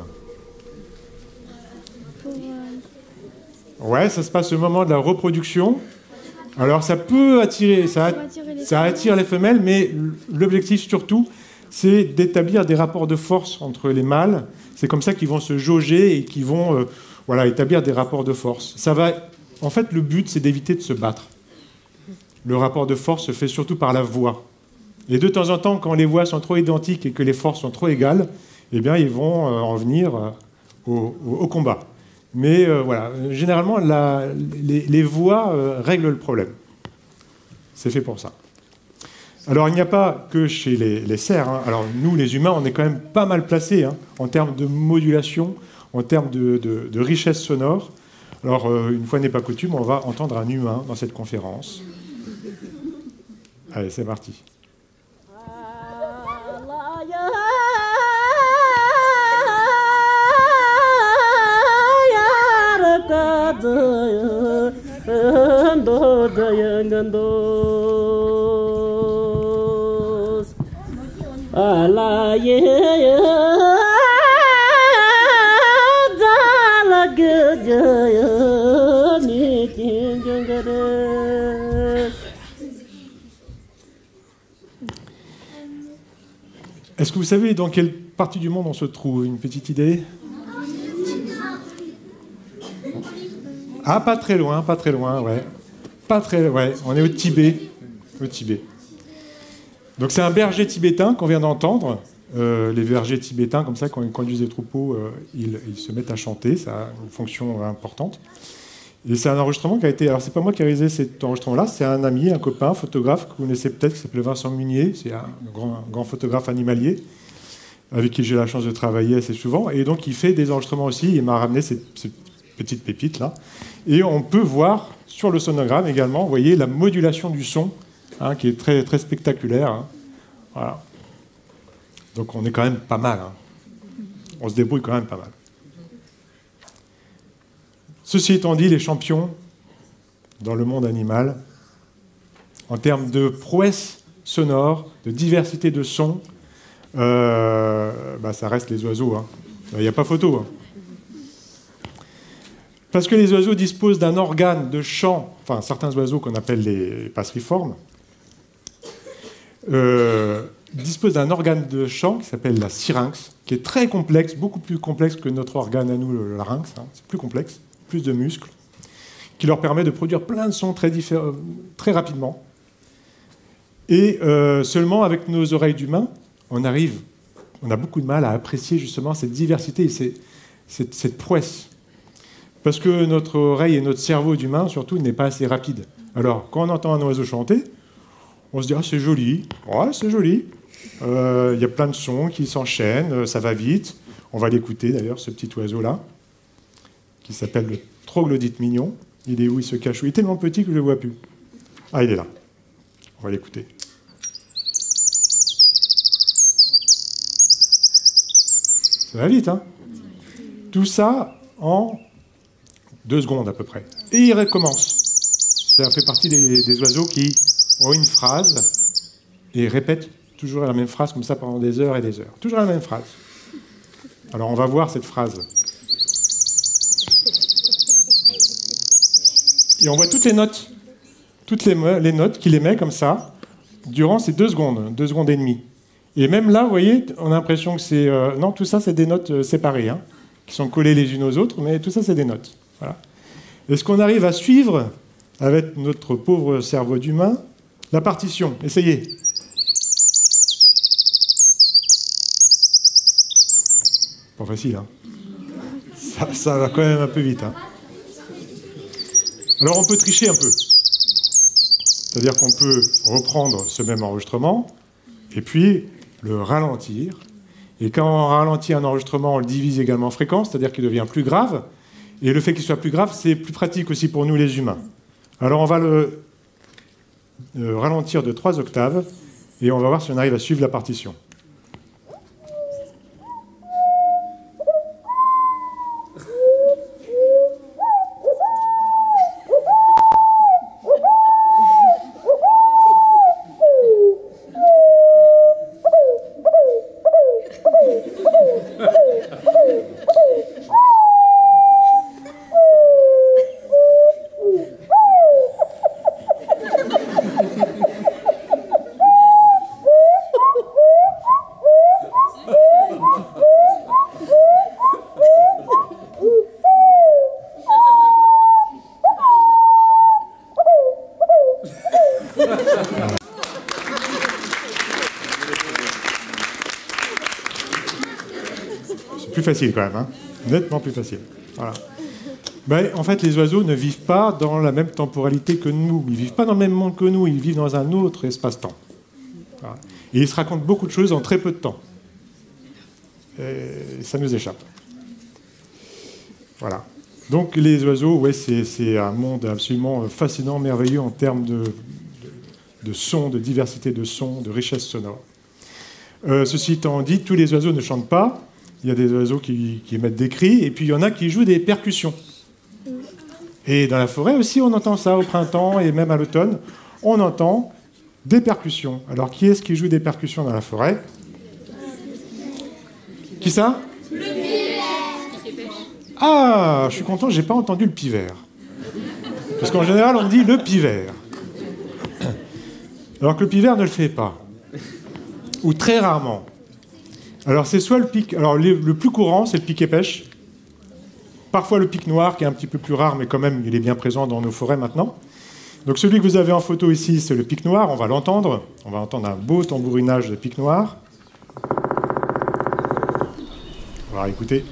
Ouais, ça se passe au moment de la reproduction. Alors ça peut attirer, ça attire les femelles, mais l'objectif surtout, c'est d'établir des rapports de force entre les mâles. C'est comme ça qu'ils vont se jauger et qu'ils vont établir des rapports de force. En fait, le but, c'est d'éviter de se battre. Le rapport de force se fait surtout par la voix. Et de temps en temps, quand les voix sont trop identiques et que les forces sont trop égales, eh bien, ils vont en venir au combat. Mais généralement, les voix règlent le problème. C'est fait pour ça. Alors, il n'y a pas que chez les cerfs. Alors, nous, les humains, on est quand même pas mal placés en termes de modulation, en termes de richesse sonore. Alors, une fois n'est pas coutume, on va entendre un humain dans cette conférence. Allez, c'est parti. Est-ce que vous savez dans quelle partie du monde on se trouve? Une petite idée? Ah, pas très loin, ouais. Ouais, on est au Tibet. Donc c'est un berger tibétain qu'on vient d'entendre. Les bergers tibétains, comme ça, quand ils conduisent des troupeaux, ils se mettent à chanter. Ça a une fonction importante. Et c'est un enregistrement qui a été... Alors c'est pas moi qui ai réalisé cet enregistrement-là, c'est un ami, un copain, un photographe que vous connaissez peut-être, qui s'appelle Vincent Munier. C'est un grand photographe animalier avec qui j'ai la chance de travailler assez souvent. Et donc il fait des enregistrements aussi. Il m'a ramené ces petites pépites là. Et on peut voir sur le sonogramme également, vous voyez, la modulation du son, qui est très, très spectaculaire. Voilà. Donc on est quand même pas mal. On se débrouille quand même pas mal. Ceci étant dit, les champions dans le monde animal, en termes de prouesse sonore, de diversité de sons, ça reste les oiseaux. Il n'y a pas photo. Parce que les oiseaux disposent d'un organe de chant, enfin certains oiseaux qu'on appelle les passeriformes, disposent d'un organe de chant qui s'appelle la syrinx, qui est très complexe, beaucoup plus complexe que notre organe à nous, le larynx. C'est plus complexe, plus de muscles, qui leur permet de produire plein de sons très rapidement. Et seulement avec nos oreilles d'humain, on a beaucoup de mal à apprécier justement cette diversité et cette prouesse. Parce que notre oreille et notre cerveau d'humain, surtout, n'est pas assez rapide. Alors, quand on entend un oiseau chanter, on se dit « Ah, c'est joli, ouais, c'est joli. Il y a plein de sons qui s'enchaînent, ça va vite. » On va l'écouter, d'ailleurs, ce petit oiseau-là, qui s'appelle le troglodyte mignon. Il est où? Il se cache où? Il est tellement petit que je ne le vois plus. Ah, il est là. On va l'écouter. Ça va vite, Tout ça en 2 secondes à peu près. Et il recommence. Ça fait partie des oiseaux qui ont une phrase et répètent toujours la même phrase comme ça pendant des heures et des heures. Toujours la même phrase. Alors on va voir cette phrase. Et on voit toutes les notes qu'il émet comme ça durant ces 2 secondes, 2 secondes et demie. Et même là, vous voyez, on a l'impression que c'est... non, tout ça, c'est des notes séparées, qui sont collées les unes aux autres, mais tout ça, c'est des notes. Voilà. Est-ce qu'on arrive à suivre, avec notre pauvre cerveau d'humain, la partition? Essayez. Pas facile, ça va quand même un peu vite. Alors, on peut tricher un peu. C'est-à-dire qu'on peut reprendre ce même enregistrement, et puis le ralentir, Et quand on ralentit un enregistrement, on le divise également en fréquences, c'est-à-dire qu'il devient plus grave. Et le fait qu'il soit plus grave, c'est plus pratique aussi pour nous les humains. Alors on va le ralentir de 3 octaves, et on va voir si on arrive à suivre la partition. Plus facile quand même, hein, nettement plus facile. Voilà. Ben, en fait, les oiseaux ne vivent pas dans la même temporalité que nous. Ils ne vivent pas dans le même monde que nous. Ils vivent dans un autre espace-temps. Voilà. Et ils se racontent beaucoup de choses en très peu de temps. Et ça nous échappe. Voilà. Donc les oiseaux, ouais, c'est un monde absolument fascinant, merveilleux en termes de sons, de diversité de sons, de richesse sonore. Ceci étant dit, tous les oiseaux ne chantent pas. Il y a des oiseaux qui émettent des cris, et puis il y en a qui jouent des percussions. Et dans la forêt aussi, on entend ça au printemps et même à l'automne. On entend des percussions. Alors, qui est-ce qui joue des percussions dans la forêt? Qui ça? Le pivert. Ah, je suis content, je n'ai pas entendu le pivert. Parce qu'en général, on dit le pivert. Alors que le pivert ne le fait pas. Ou très rarement. Alors, c'est soit le pic... Alors, le plus courant, c'est le piquet-pêche. Parfois, le pic noir, qui est un petit peu plus rare, mais quand même, il est bien présent dans nos forêts maintenant. Donc, celui que vous avez en photo ici, c'est le pic noir. On va l'entendre. On va entendre un beau tambourinage de pic noir. Alors, écoutez.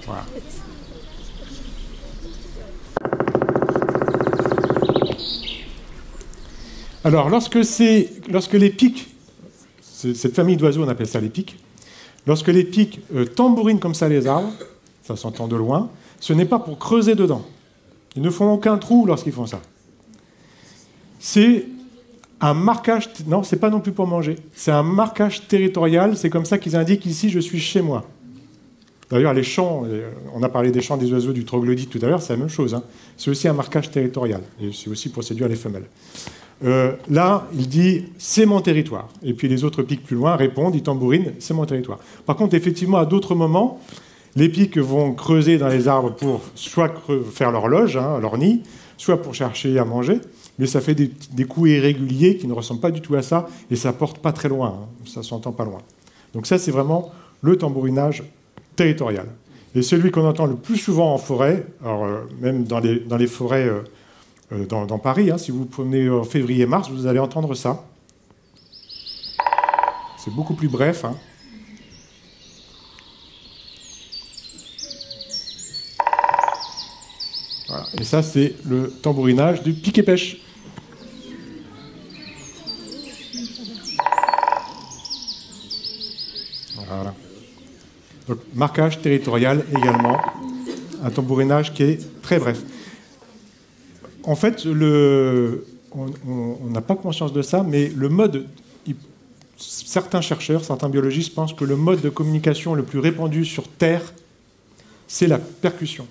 Voilà. Alors, lorsque les pics... Cette famille d'oiseaux, on appelle ça les pics. Lorsque les pics tambourinent comme ça les arbres, ça s'entend de loin, ce n'est pas pour creuser dedans. Ils ne font aucun trou lorsqu'ils font ça. C'est un marquage... Non, c'est pas non plus pour manger. C'est un marquage territorial. C'est comme ça qu'ils indiquent ici, je suis chez moi. D'ailleurs, les chants, on a parlé des chants des oiseaux du troglodyte tout à l'heure, c'est la même chose. Hein. C'est aussi un marquage territorial. Et c'est aussi pour séduire les femelles. Là, il dit « c'est mon territoire ». Et puis les autres pics plus loin répondent, ils tambourinent « c'est mon territoire ». Par contre, effectivement, à d'autres moments, les pics vont creuser dans les arbres pour soit faire leur loge, hein, leur nid, soit pour chercher à manger, mais ça fait des coups irréguliers qui ne ressemblent pas du tout à ça, et ça porte pas très loin, hein, ça s'entend pas loin. Donc ça, c'est vraiment le tambourinage territorial. Et celui qu'on entend le plus souvent en forêt, alors, même dans les forêts... Dans Paris, hein, si vous prenez en février-mars, vous allez entendre ça. C'est beaucoup plus bref. Hein. Voilà. Et ça, c'est le tambourinage du piquet-pêche. Voilà. Donc, marquage territorial également. Un tambourinage qui est très bref. En fait, on n'a pas conscience de ça, mais le mode... Certains chercheurs, certains biologistes pensent que le mode de communication le plus répandu sur Terre, c'est la percussion.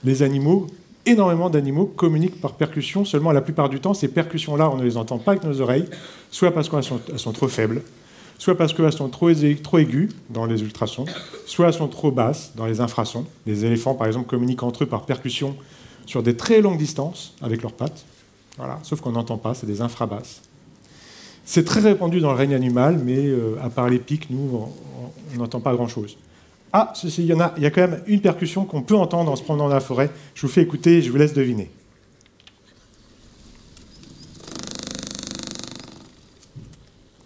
Les animaux, énormément d'animaux, communiquent par percussion, seulement la plupart du temps, ces percussions-là, on ne les entend pas avec nos oreilles, soit parce qu'elles sont trop faibles, soit parce qu'elles sont trop aiguës dans les ultrasons, soit elles sont trop basses dans les infrasons. Les éléphants, par exemple, communiquent entre eux par percussion sur des très longues distances avec leurs pattes. Voilà. Sauf qu'on n'entend pas, c'est des infrabasses. C'est très répandu dans le règne animal, mais à part les pics, nous, on n'entend pas grand-chose. Ah, il y a quand même une percussion qu'on peut entendre en se promenant dans la forêt. Je vous fais écouter, je vous laisse deviner.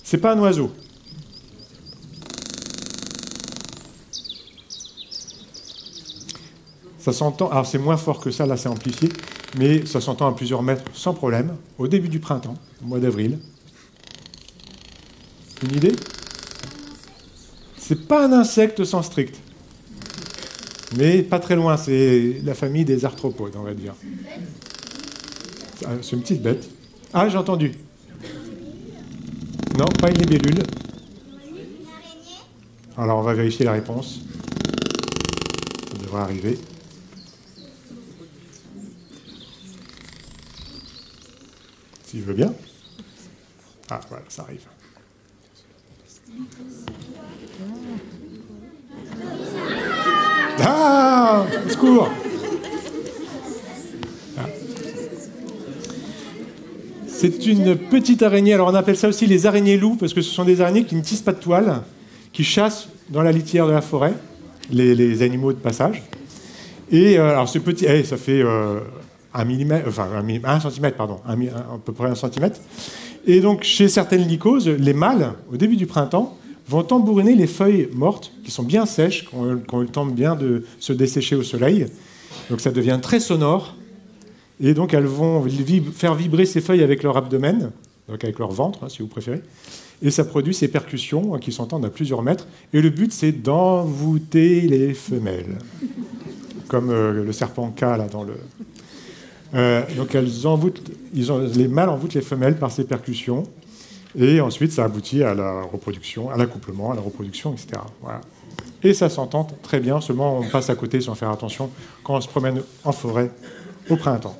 C'est pas un oiseau. Ça s'entend, alors c'est moins fort que ça, là c'est amplifié, mais ça s'entend à plusieurs mètres sans problème, au début du printemps, au mois d'avril. Une idée? C'est pas un insecte au sens strict. Mais pas très loin, c'est la famille des arthropodes, on va dire. C'est une petite bête. Ah, j'ai entendu. Non, pas une libellule. Alors, on va vérifier la réponse. Ça devrait arriver. S'il veut bien. Ah, voilà, ça arrive. Ah, au secours. Ah. C'est une petite araignée. Alors, on appelle ça aussi les araignées loups, parce que ce sont des araignées qui ne tissent pas de toile, qui chassent dans la litière de la forêt les animaux de passage. Et alors, ce petit, ça fait 1 millimètre, enfin 1 centimètre, pardon, à peu près 1 centimètre. Et donc, chez certaines lycoses, les mâles, au début du printemps, vont tambouriner les feuilles mortes, qui sont bien sèches, qui ont eu le temps bien de se dessécher au soleil. Donc, ça devient très sonore. Et donc, elles vont faire vibrer ces feuilles avec leur abdomen, donc avec leur ventre, hein, si vous préférez. Et ça produit ces percussions qui s'entendent à plusieurs mètres. Et le but, c'est d'envoûter les femelles. Comme le serpent K, là, dans le... donc les mâles envoûtent les femelles par ces percussions, et ensuite ça aboutit à la reproduction, à l'accouplement, à la reproduction, etc. Voilà. Et ça s'entend très bien, seulement on passe à côté sans faire attention quand on se promène en forêt au printemps.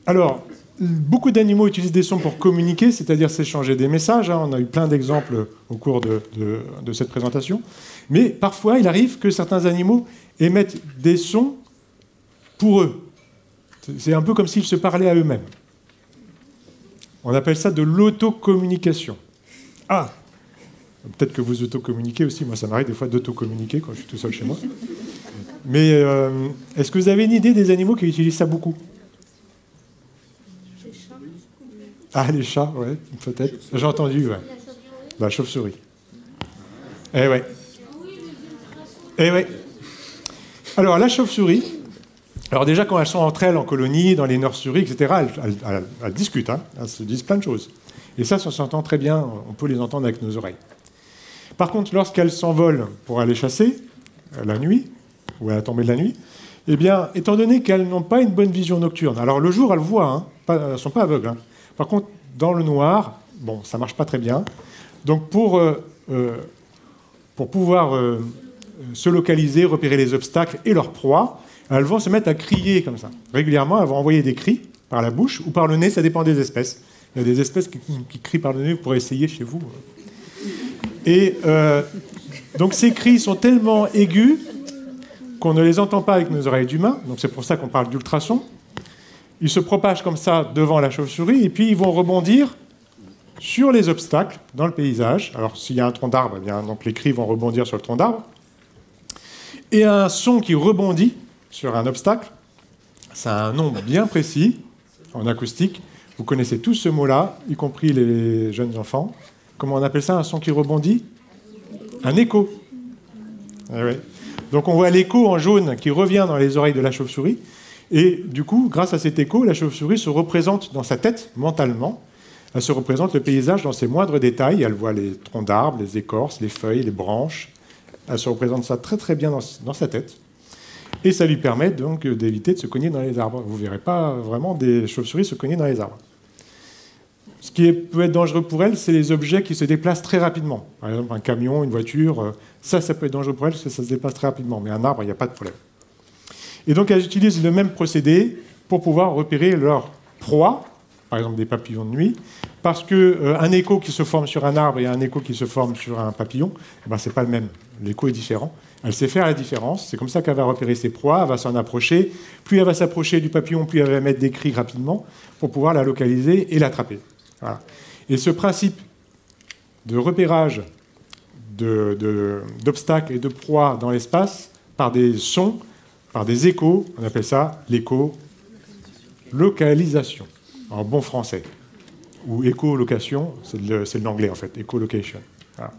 Alors, beaucoup d'animaux utilisent des sons pour communiquer, c'est-à-dire s'échanger des messages. On a eu plein d'exemples au cours de cette présentation. Mais parfois, il arrive que certains animaux émettent des sons pour eux. C'est un peu comme s'ils se parlaient à eux-mêmes. On appelle ça de l'autocommunication. Ah, peut-être que vous autocommuniquez aussi. Moi, ça m'arrive des fois d'autocommuniquer quand je suis tout seul chez moi. Mais est-ce que vous avez une idée des animaux qui utilisent ça beaucoup? Ah, les chats, ouais, peut-être. J'ai entendu, ouais. La chauve-souris. Eh ouais. Eh ouais. Alors, la chauve-souris, alors déjà, quand elles sont entre elles en colonie, dans les nurseries, etc., elles discutent, hein, elles se disent plein de choses. Et ça s'entend très bien, on peut les entendre avec nos oreilles. Par contre, lorsqu'elles s'envolent pour aller chasser, la nuit, ou à la tombée de la nuit, eh bien, étant donné qu'elles n'ont pas une bonne vision nocturne, alors le jour, elles voient, hein, elles ne sont pas aveugles, hein. Par contre, dans le noir, bon, ça ne marche pas très bien. Donc, pour pouvoir se localiser, repérer les obstacles et leurs proies, elles vont se mettre à crier comme ça. Régulièrement, elles vont envoyer des cris par la bouche ou par le nez, ça dépend des espèces. Il y a des espèces qui crient par le nez, vous pourrez essayer chez vous. Et donc, ces cris sont tellement aigus qu'on ne les entend pas avec nos oreilles d'humain. Donc, c'est pour ça qu'on parle d'ultrasons. Ils se propagent comme ça devant la chauve-souris et puis ils vont rebondir sur les obstacles dans le paysage. Alors, s'il y a un tronc d'arbre, eh bien, donc les cris vont rebondir sur le tronc d'arbre. Et un son qui rebondit sur un obstacle, ça a un nom bien précis en acoustique. Vous connaissez tous ce mot-là, y compris les jeunes enfants. Comment on appelle ça, un son qui rebondit? Un écho. Eh ouais. Donc, on voit l'écho en jaune qui revient dans les oreilles de la chauve-souris. Et du coup, grâce à cet écho, la chauve-souris se représente dans sa tête, mentalement. Elle se représente le paysage dans ses moindres détails. Elle voit les troncs d'arbres, les écorces, les feuilles, les branches. Elle se représente ça très très bien dans sa tête. Et ça lui permet donc d'éviter de se cogner dans les arbres. Vous ne verrez pas vraiment des chauves-souris se cogner dans les arbres. Ce qui peut être dangereux pour elles, c'est les objets qui se déplacent très rapidement. Par exemple, un camion, une voiture, ça peut être dangereux pour elles parce que ça se déplace très rapidement. Mais un arbre, il n'y a pas de problème. Et donc, elles utilisent le même procédé pour pouvoir repérer leur proie, par exemple des papillons de nuit, parce qu'un écho qui se forme sur un arbre et un écho qui se forme sur un papillon, eh ben, ce n'est pas le même. L'écho est différent. Elle sait faire la différence. C'est comme ça qu'elle va repérer ses proies, elle va s'en approcher. Plus elle va s'approcher du papillon, plus elle va mettre des cris rapidement pour pouvoir la localiser et l'attraper. Voilà. Et ce principe de repérage d'obstacles et de proies dans l'espace par des sons, par des échos, on appelle ça l'écho-localisation, en bon français. Ou écholocation, c'est de l'anglais en fait, écholocation. Voilà.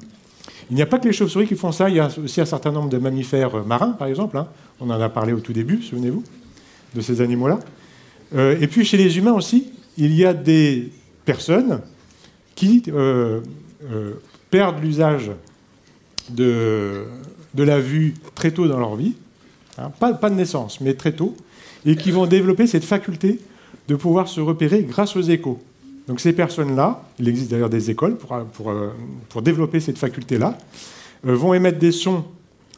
Il n'y a pas que les chauves-souris qui font ça, il y a aussi un certain nombre de mammifères marins, par exemple. Hein. On en a parlé au tout début, souvenez-vous, de ces animaux-là. Et puis chez les humains aussi, il y a des personnes qui perdent l'usage de la vue très tôt dans leur vie, hein, pas de naissance, mais très tôt, et qui vont développer cette faculté de pouvoir se repérer grâce aux échos. Donc ces personnes-là, il existe d'ailleurs des écoles pour développer cette faculté-là, vont émettre des sons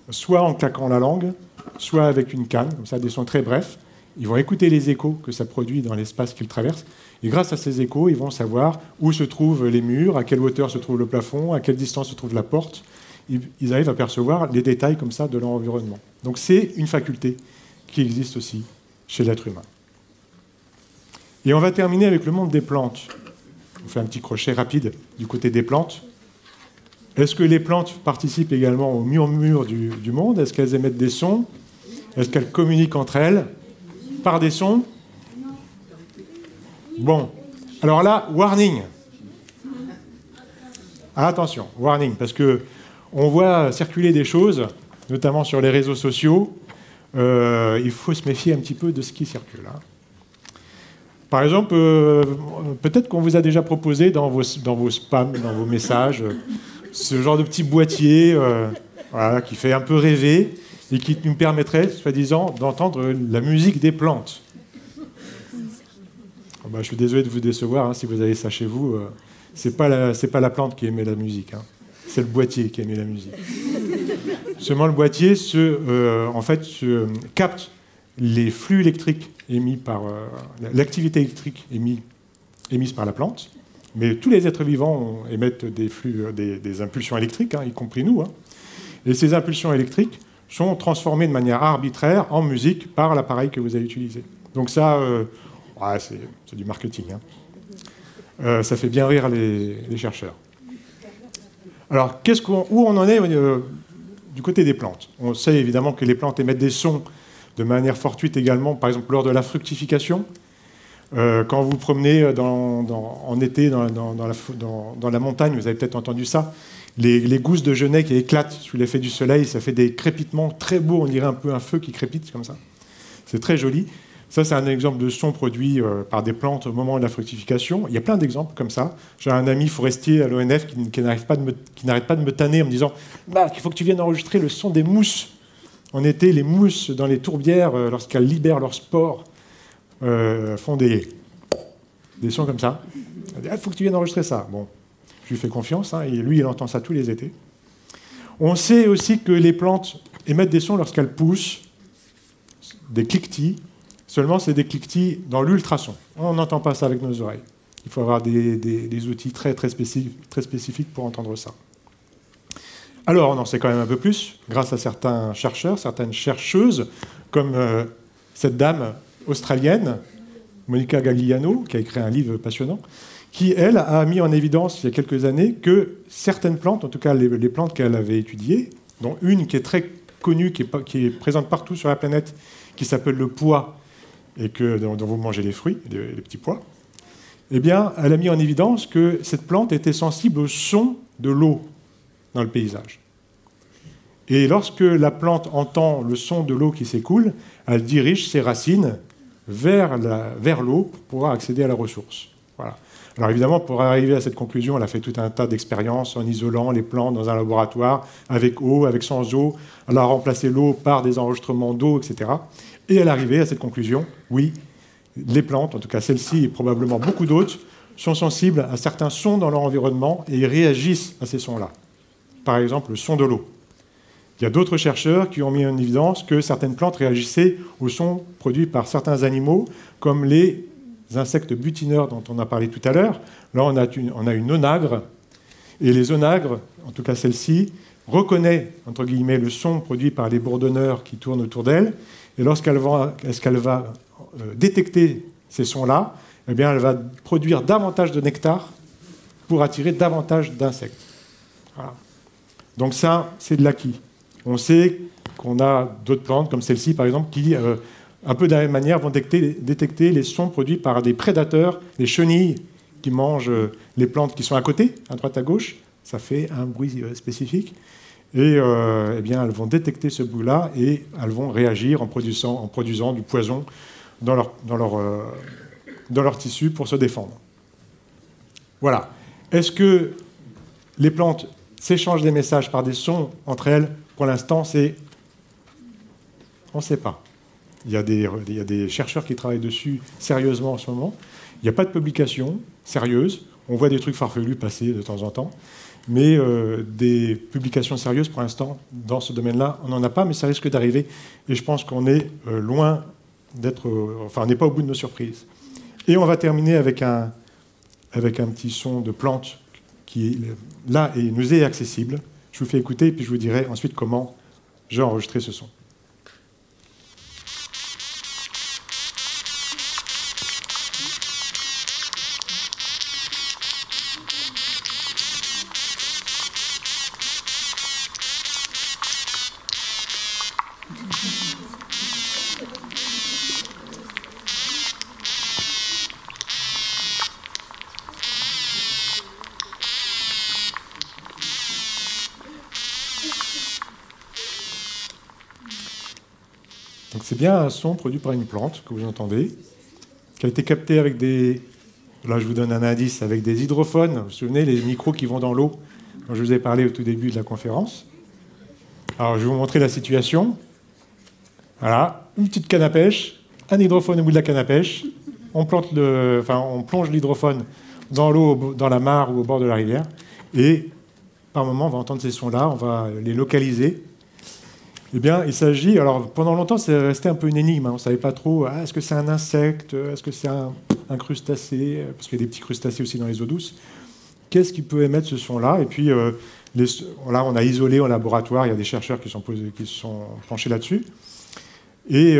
soit en claquant la langue, soit avec une canne, comme ça, des sons très brefs. Ils vont écouter les échos que ça produit dans l'espace qu'ils traversent. Et grâce à ces échos, ils vont savoir où se trouvent les murs, à quelle hauteur se trouve le plafond, à quelle distance se trouve la porte. Ils arrivent à percevoir les détails comme ça de leur environnement. Donc c'est une faculté qui existe aussi chez l'être humain. Et on va terminer avec le monde des plantes. On fait un petit crochet rapide du côté des plantes. Est-ce que les plantes participent également au murmure du monde? Est-ce qu'elles émettent des sons? Est-ce qu'elles communiquent entre elles par des sons? Bon, alors là, warning. Attention, warning, parce que on voit circuler des choses, notamment sur les réseaux sociaux. Il faut se méfier un petit peu de ce qui circule. Hein. Par exemple, peut-être qu'on vous a déjà proposé dans vos spams, dans vos messages, ce genre de petit boîtier voilà, qui fait un peu rêver et qui nous permettrait, soi-disant, d'entendre la musique des plantes. Je suis désolé de vous décevoir, hein, si vous avez ça chez vous. C'est pas la plante qui émet la musique, hein. C'est le boîtier qui émet la musique. Seulement, le boîtier capte les flux électriques émis par l'activité électrique émise par la plante. Mais tous les êtres vivants émettent des impulsions électriques, hein, y compris nous. Hein. Et ces impulsions électriques sont transformées de manière arbitraire en musique par l'appareil que vous avez utilisé. Donc ça, c'est du marketing. Hein. Ça fait bien rire les chercheurs. Alors, où on en est du côté des plantes? On sait évidemment que les plantes émettent des sons de manière fortuite également, par exemple lors de la fructification. Quand vous vous promenez en été dans la montagne, vous avez peut-être entendu ça, les gousses de genêt qui éclatent sous l'effet du soleil, ça fait des crépitements très beaux, on dirait un peu un feu qui crépite comme ça. C'est très joli. Ça, c'est un exemple de son produit par des plantes au moment de la fructification. Il y a plein d'exemples comme ça. J'ai un ami forestier à l'ONF qui n'arrête pas de me tanner en me disant il faut que tu viennes enregistrer le son des mousses. En été, les mousses dans les tourbières, lorsqu'elles libèrent leurs spores, font des sons comme ça. Il faut que tu viennes enregistrer ça. Bon, je lui fais confiance, hein, et lui, il entend ça tous les étés. On sait aussi que les plantes émettent des sons lorsqu'elles poussent, des cliquetis. Seulement, c'est des cliquetis dans l'ultrason. On n'entend pas ça avec nos oreilles. Il faut avoir des outils très, très spécifiques pour entendre ça. Alors, on en sait quand même un peu plus, grâce à certains chercheurs, certaines chercheuses, comme cette dame australienne, Monica Gagliano, qui a écrit un livre passionnant, qui, elle, a mis en évidence il y a quelques années que certaines plantes, en tout cas les plantes qu'elle avait étudiées, dont une qui est très connue, qui est présente partout sur la planète, qui s'appelle le pois, et dont vous mangez les fruits, les petits pois, eh bien, elle a mis en évidence que cette plante était sensible au son de l'eau dans le paysage. Et lorsque la plante entend le son de l'eau qui s'écoule, elle dirige ses racines vers l'eau pour pouvoir accéder à la ressource. Voilà. Alors évidemment, pour arriver à cette conclusion, elle a fait tout un tas d'expériences en isolant les plantes dans un laboratoire, avec eau, avec sans eau. Elle a remplacé l'eau par des enregistrements d'eau, etc. Et elle est arrivée à cette conclusion, oui, les plantes, en tout cas celle-ci et probablement beaucoup d'autres, sont sensibles à certains sons dans leur environnement et réagissent à ces sons-là. Par exemple, le son de l'eau. Il y a d'autres chercheurs qui ont mis en évidence que certaines plantes réagissaient aux sons produits par certains animaux, comme les insectes butineurs dont on a parlé tout à l'heure. Là, on a une onagre, et les onagres, en tout cas celle-ci, reconnaît, entre guillemets, le son produit par les bourdonneurs qui tournent autour d'elle, et lorsqu'elle va détecter ces sons-là, eh bien, elle va produire davantage de nectar pour attirer davantage d'insectes. Voilà. Donc ça, c'est de l'acquis. On sait qu'on a d'autres plantes, comme celle-ci, par exemple, qui, un peu de la même manière, vont détecter les sons produits par des prédateurs, des chenilles qui mangent les plantes qui sont à côté, à droite, à gauche. Ça fait un bruit spécifique. Et eh bien, elles vont détecter ce bruit-là et elles vont réagir en produisant du poison dans leur tissu pour se défendre. Voilà. Est-ce que les plantes s'échangent des messages par des sons entre elles? Pour l'instant, on ne sait pas. Il y a des chercheurs qui travaillent dessus sérieusement en ce moment. Il n'y a pas de publication sérieuse. On voit des trucs farfelus passer de temps en temps. Mais des publications sérieuses, pour l'instant, dans ce domaine-là, on n'en a pas, mais ça risque d'arriver. Et je pense qu'on est loin d'être... on n'est pas au bout de nos surprises. Et on va terminer avec un petit son de plante qui, là, nous est accessible. Je vous fais écouter, et puis je vous dirai ensuite comment j'ai enregistré ce son. Donc c'est bien un son produit par une plante que vous entendez, qui a été capté avec des... Là, je vous donne un indice, avec des hydrophones. Vous vous souvenez, les micros qui vont dans l'eau, dont je vous ai parlé au tout début de la conférence. Alors, je vais vous montrer la situation. Voilà, une petite canne à pêche, un hydrophone au bout de la canne à pêche. On plonge l'hydrophone dans l'eau, dans la mare ou au bord de la rivière. Et par moment, on va entendre ces sons-là, on va les localiser. Eh bien, il s'agit... Alors, pendant longtemps, c'est resté un peu une énigme. On ne savait pas trop, est-ce que c'est un insecte? Est-ce que c'est un crustacé? Parce qu'il y a des petits crustacés aussi dans les eaux douces. Qu'est-ce qui peut émettre ce son-là? Et puis, là, on a isolé en laboratoire. Il y a des chercheurs qui se sont penchés là-dessus. Et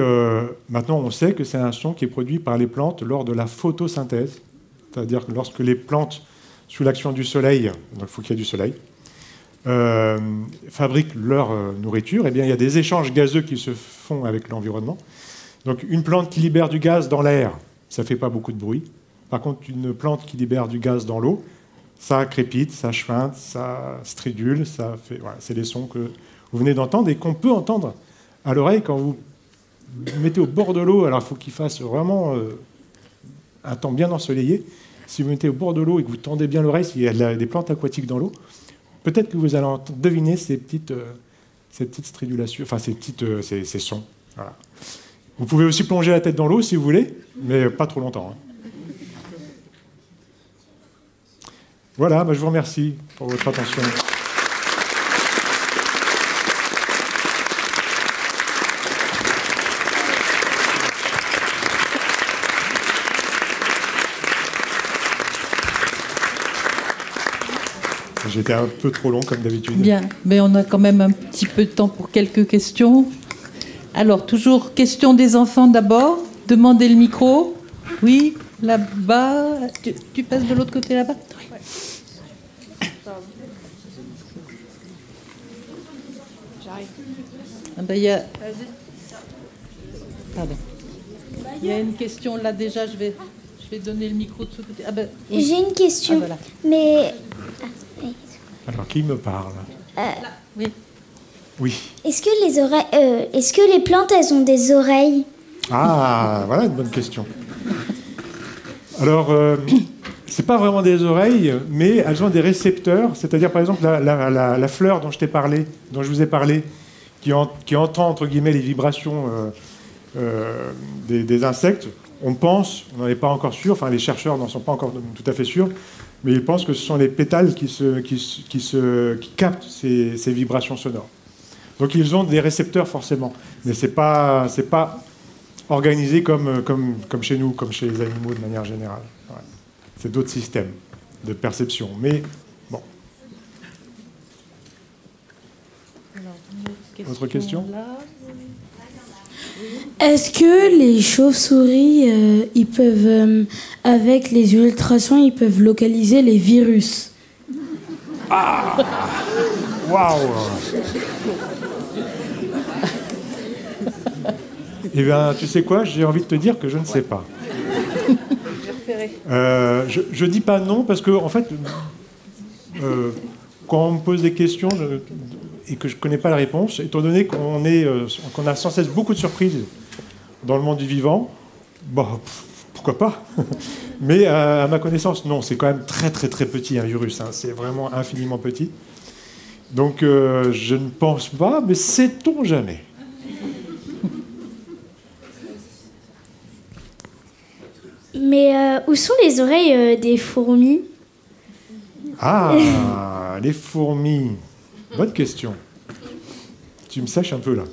maintenant, on sait que c'est un son qui est produit par les plantes lors de la photosynthèse. C'est-à-dire que lorsque les plantes, sous l'action du soleil, donc il faut qu'il y ait du soleil, fabriquent leur nourriture, eh bien, il y a des échanges gazeux qui se font avec l'environnement. Donc une plante qui libère du gaz dans l'air, ça ne fait pas beaucoup de bruit. Par contre, une plante qui libère du gaz dans l'eau, ça crépite, ça chuinte, ça stridule, ça fait... Voilà, c'est les sons que vous venez d'entendre et qu'on peut entendre à l'oreille quand vous mettez au bord de l'eau. Alors il faut qu'il fasse vraiment un temps bien ensoleillé. Si vous mettez au bord de l'eau et que vous tendez bien l'oreille, s'il y a des plantes aquatiques dans l'eau, peut-être que vous allez deviner ces petites stridulations, enfin ces sons. Voilà. Vous pouvez aussi plonger la tête dans l'eau si vous voulez, mais pas trop longtemps. Voilà, je vous remercie pour votre attention. J'étais un peu trop long comme d'habitude. Bien, mais on a quand même un petit peu de temps pour quelques questions. Alors, toujours question des enfants d'abord. Demandez le micro. Oui, là-bas. Tu passes de l'autre côté là-bas? Oui. J'arrive. Il y a... Pardon. Il y a une question là déjà, je vais donner le micro de ce côté. Oui. J'ai une question, voilà. Mais... Alors, qui me parle? Oui. Oui. Est-ce que les plantes, elles ont des oreilles? Ah, voilà une bonne question. Alors, c'est pas vraiment des oreilles, mais elles ont des récepteurs. C'est-à-dire, par exemple, la fleur dont je vous ai parlé, qui entend, entre guillemets, les vibrations des insectes, on pense, on n'en est pas encore sûr, enfin les chercheurs n'en sont pas encore tout à fait sûrs, mais ils pensent que ce sont les pétales qui captent ces vibrations sonores. Donc ils ont des récepteurs forcément, mais c'est pas organisé comme chez nous, comme chez les animaux de manière générale. Ouais. C'est d'autres systèmes de perception, mais bon. Alors, autre question? Est-ce que les chauves-souris, ils peuvent, avec les ultrasons, ils peuvent localiser les virus? Ah! Waouh! Eh bien, tu sais quoi? J'ai envie de te dire que je ne sais pas. Je dis pas non parce que, en fait, quand on me pose des questions et que je ne connais pas la réponse, étant donné qu'on a sans cesse beaucoup de surprises dans le monde du vivant, pourquoi pas. Mais à ma connaissance, non, c'est quand même très très très petit un virus, hein. C'est vraiment infiniment petit. Donc je ne pense pas, mais sait-on jamais. Mais où sont les oreilles des fourmis? Ah, les fourmis. Bonne question. Tu me sèches un peu là.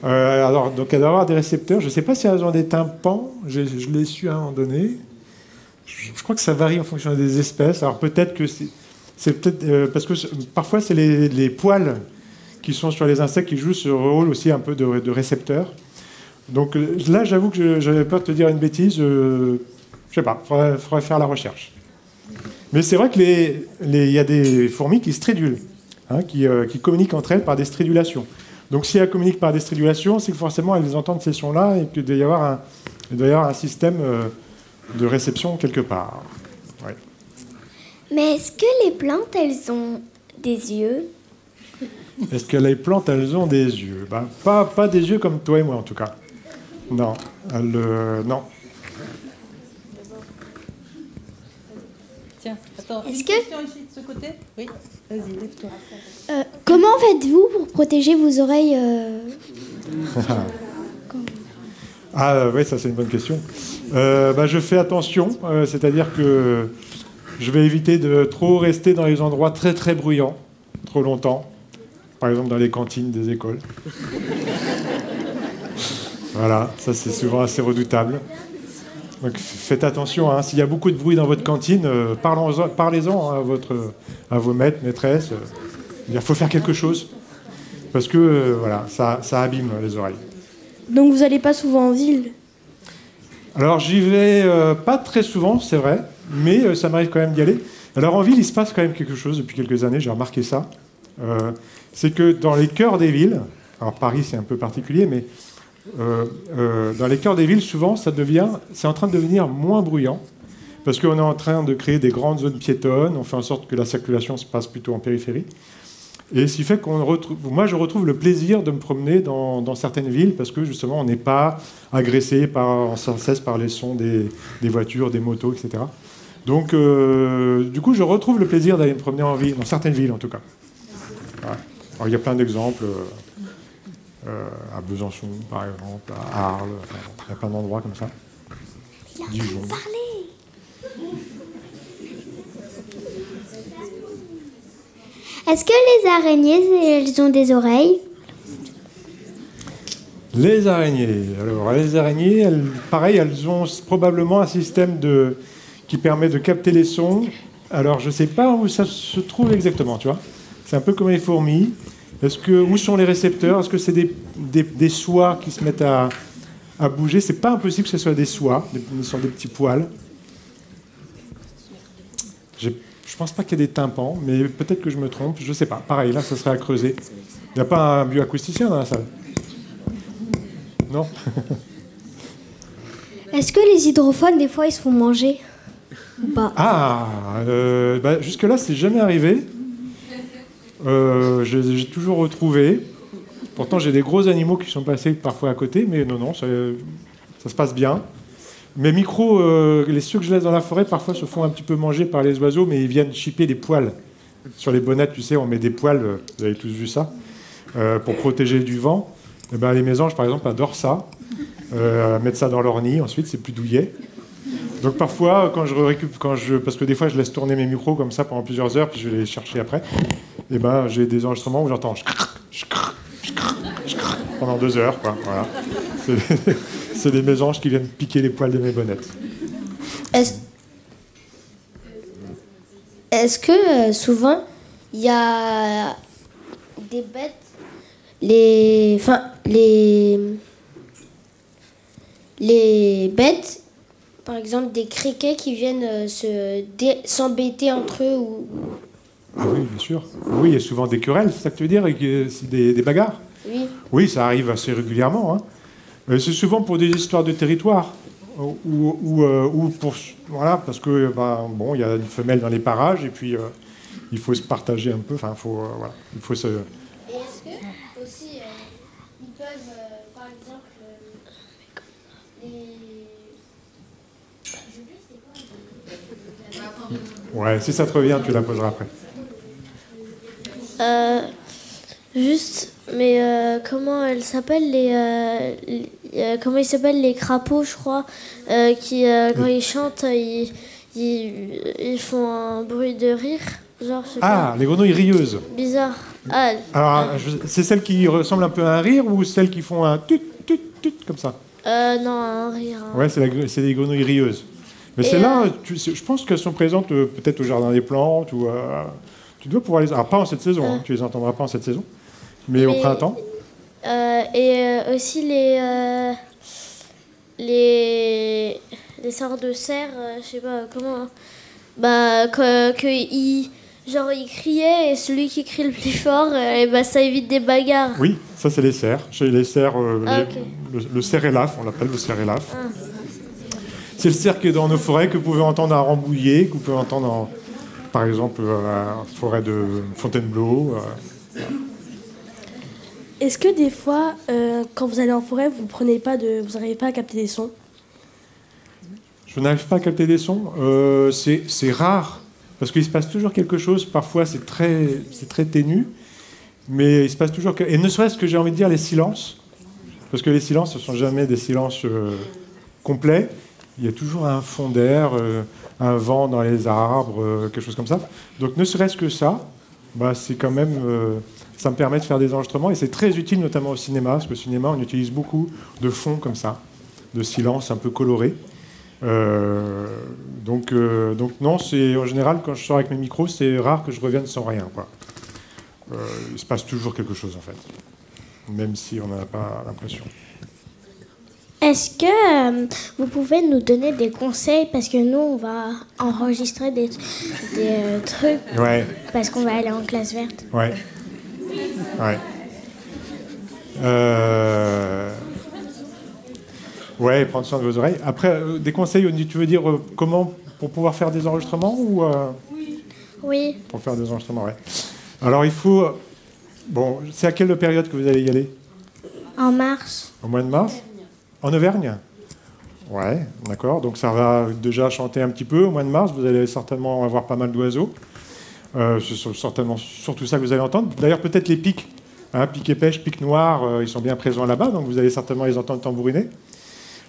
Alors, donc, elles doivent avoir des récepteurs. Je ne sais pas si elles ont des tympans. Je l'ai su à un moment donné. Je crois que ça varie en fonction des espèces. Alors, peut-être que c'est peut-être parce que parfois, c'est les poils qui sont sur les insectes qui jouent ce rôle aussi un peu de récepteur. Donc là, j'avoue que j'avais peur de te dire une bêtise. Je ne sais pas. Il faudrait faire la recherche. Mais c'est vrai qu'il y a des fourmis qui stridulent, hein, qui communiquent entre elles par des stridulations. Donc si elles communiquent par des stridulations, c'est que forcément elles entendent ces sons-là et qu'il doit y avoir un système de réception quelque part. Ouais. Mais est-ce que les plantes, elles ont des yeux? Est-ce que les plantes, elles ont des yeux? Ben, pas des yeux comme toi et moi en tout cas. Non. Non. Tiens, attends, Est-ce une que- question ici de ce côté? Oui, vas-y, lève-toi. Comment faites-vous pour protéger vos oreilles Ah oui, ça c'est une bonne question. Je fais attention, c'est-à-dire que je vais éviter de trop rester dans les endroits très très bruyants, trop longtemps. Par exemple dans les cantines des écoles. Voilà, ça c'est souvent assez redoutable. Donc faites attention, hein. S'il y a beaucoup de bruit dans votre cantine, parlez-en à vos maîtres, maîtresses. Il faut faire quelque chose. Parce que voilà, ça abîme les oreilles. Donc vous n'allez pas souvent en ville? Alors j'y vais pas très souvent, c'est vrai, mais ça m'arrive quand même d'y aller. Alors en ville, il se passe quand même quelque chose depuis quelques années, j'ai remarqué ça. C'est que dans les cœurs des villes, alors Paris c'est un peu particulier, mais dans les cœurs des villes, souvent, c'est en train de devenir moins bruyant, parce qu'on est en train de créer des grandes zones piétonnes, on fait en sorte que la circulation se passe plutôt en périphérie. Et ce qui fait moi je retrouve le plaisir de me promener dans certaines villes, parce que justement on n'est pas agressé sans cesse par les sons des voitures, des motos, etc. Donc du coup je retrouve le plaisir d'aller me promener en ville, dans certaines villes en tout cas. Voilà. Alors il y a plein d'exemples, à Besançon par exemple, à Arles, il y a plein d'endroits comme ça. Dijon. Est-ce que les araignées, elles ont des oreilles? Les araignées. Alors, les araignées, pareil, elles ont probablement un système qui permet de capter les sons. Alors, je ne sais pas où ça se trouve exactement, tu vois. C'est un peu comme les fourmis. Où sont les récepteurs? Est-ce que c'est des soies qui se mettent à bouger? C'est pas impossible que ce soit des soies, ce sont des petits poils. Je pense pas qu'il y ait des tympans, mais peut-être que je me trompe, je sais pas. Pareil, là, ça serait à creuser. Il n'y a pas un bioacousticien dans la salle? Non. Est-ce que les hydrophones, des fois, ils se font manger ou pas? Ah, jusque-là, c'est jamais arrivé. J'ai toujours retrouvé. Pourtant, j'ai des gros animaux qui sont passés parfois à côté, mais non, ça se passe bien. Mes micros, ceux que je laisse dans la forêt, parfois se font un petit peu manger par les oiseaux, mais ils viennent chipper des poils. Sur les bonnettes, tu sais, on met des poils, vous avez tous vu ça, pour protéger du vent. Et ben, les mésanges, par exemple, adorent ça. Mettre ça dans leur nid, ensuite, c'est plus douillet. Donc parfois, parce que des fois, je laisse tourner mes micros comme ça pendant plusieurs heures, puis je vais les chercher après, et ben, j'ai des enregistrements où j'entends pendant 2 heures, quoi. Voilà. C'est des mésanges qui viennent piquer les poils de mes bonnettes. Est-ce que souvent il y a des bêtes, les bêtes, par exemple des criquets qui viennent s'embêter entre eux ou... Ah oui, bien sûr. Oui, il y a souvent des querelles, c'est ça que tu veux dire, des bagarres? Oui. Oui, ça arrive assez régulièrement, hein. C'est souvent pour des histoires de territoire, ou pour, voilà, parce que il y a une femelle dans les parages et puis il faut se partager un peu. Enfin, il faut se. Et est-ce que aussi ils peuvent, par exemple, Ouais, si ça te revient, tu la poseras après. Juste, mais comment elles s'appellent comment ils s'appellent les crapauds, je crois, qui quand ils chantent, ils font un bruit de rire, genre. Je sais pas. Les grenouilles rieuses. Bizarre. Ah, Alors, c'est celles qui ressemblent un peu à un rire ou celles qui font un tut tut tut comme ça? non, un rire. Ouais, c'est des grenouilles rieuses. Mais Et celles-là, je pense qu'elles sont présentes peut-être au jardin des plantes ou tu dois pouvoir les. Alors pas en cette saison, hein, tu les entendras pas en cette saison, mais au printemps. Aussi les sortes de cerfs, je sais pas comment. Bah ils criaient et celui qui crie le plus fort, et bah ça évite des bagarres. Oui, ça c'est les cerfs. Chez les cerfs, Ok. le cerf élaphe, on l'appelle le cerf élaphe. C'est le cerf qui est dans nos forêts que vous pouvez entendre à Rambouillet, que vous pouvez entendre par exemple à la forêt de Fontainebleau. Est-ce que des fois, quand vous allez en forêt, vous n'arrivez pas à capter des sons? Je n'arrive pas à capter des sons. C'est rare, parce qu'il se passe toujours quelque chose. Parfois, c'est très ténu, mais il se passe toujours... Et ne serait-ce que, j'ai envie de dire, les silences, parce que les silences, ce ne sont jamais des silences complets. Il y a toujours un fond d'air, un vent dans les arbres, quelque chose comme ça. Donc, ne serait-ce que ça, c'est quand même... ça me permet de faire des enregistrements, et c'est très utile, notamment au cinéma, parce qu'au cinéma, on utilise beaucoup de fonds comme ça, de silence un peu colorés. Donc non, c'est en général quand je sors avec mes micros, c'est rare que je revienne sans rien, quoi. Il se passe toujours quelque chose en fait, même si on n'en a pas l'impression. Est-ce que vous pouvez nous donner des conseils, parce que nous on va enregistrer des trucs, Ouais. parce qu'on va aller en classe verte. Ouais. Ouais, prendre soin de vos oreilles. Après, des conseils, tu veux dire comment pour pouvoir faire des enregistrements ou Oui. Pour faire des enregistrements, ouais. Alors il faut... Bon, c'est à quelle période que vous allez y aller? En mars. Au mois de mars? En Auvergne? Ouais, d'accord. Donc ça va déjà chanter un petit peu au mois de mars. Vous allez certainement avoir pas mal d'oiseaux. C'est certainement surtout ça que vous allez entendre. D'ailleurs, peut-être les pics, pics et pêche, pics noirs, ils sont bien présents là-bas, donc vous allez certainement les entendre tambouriner.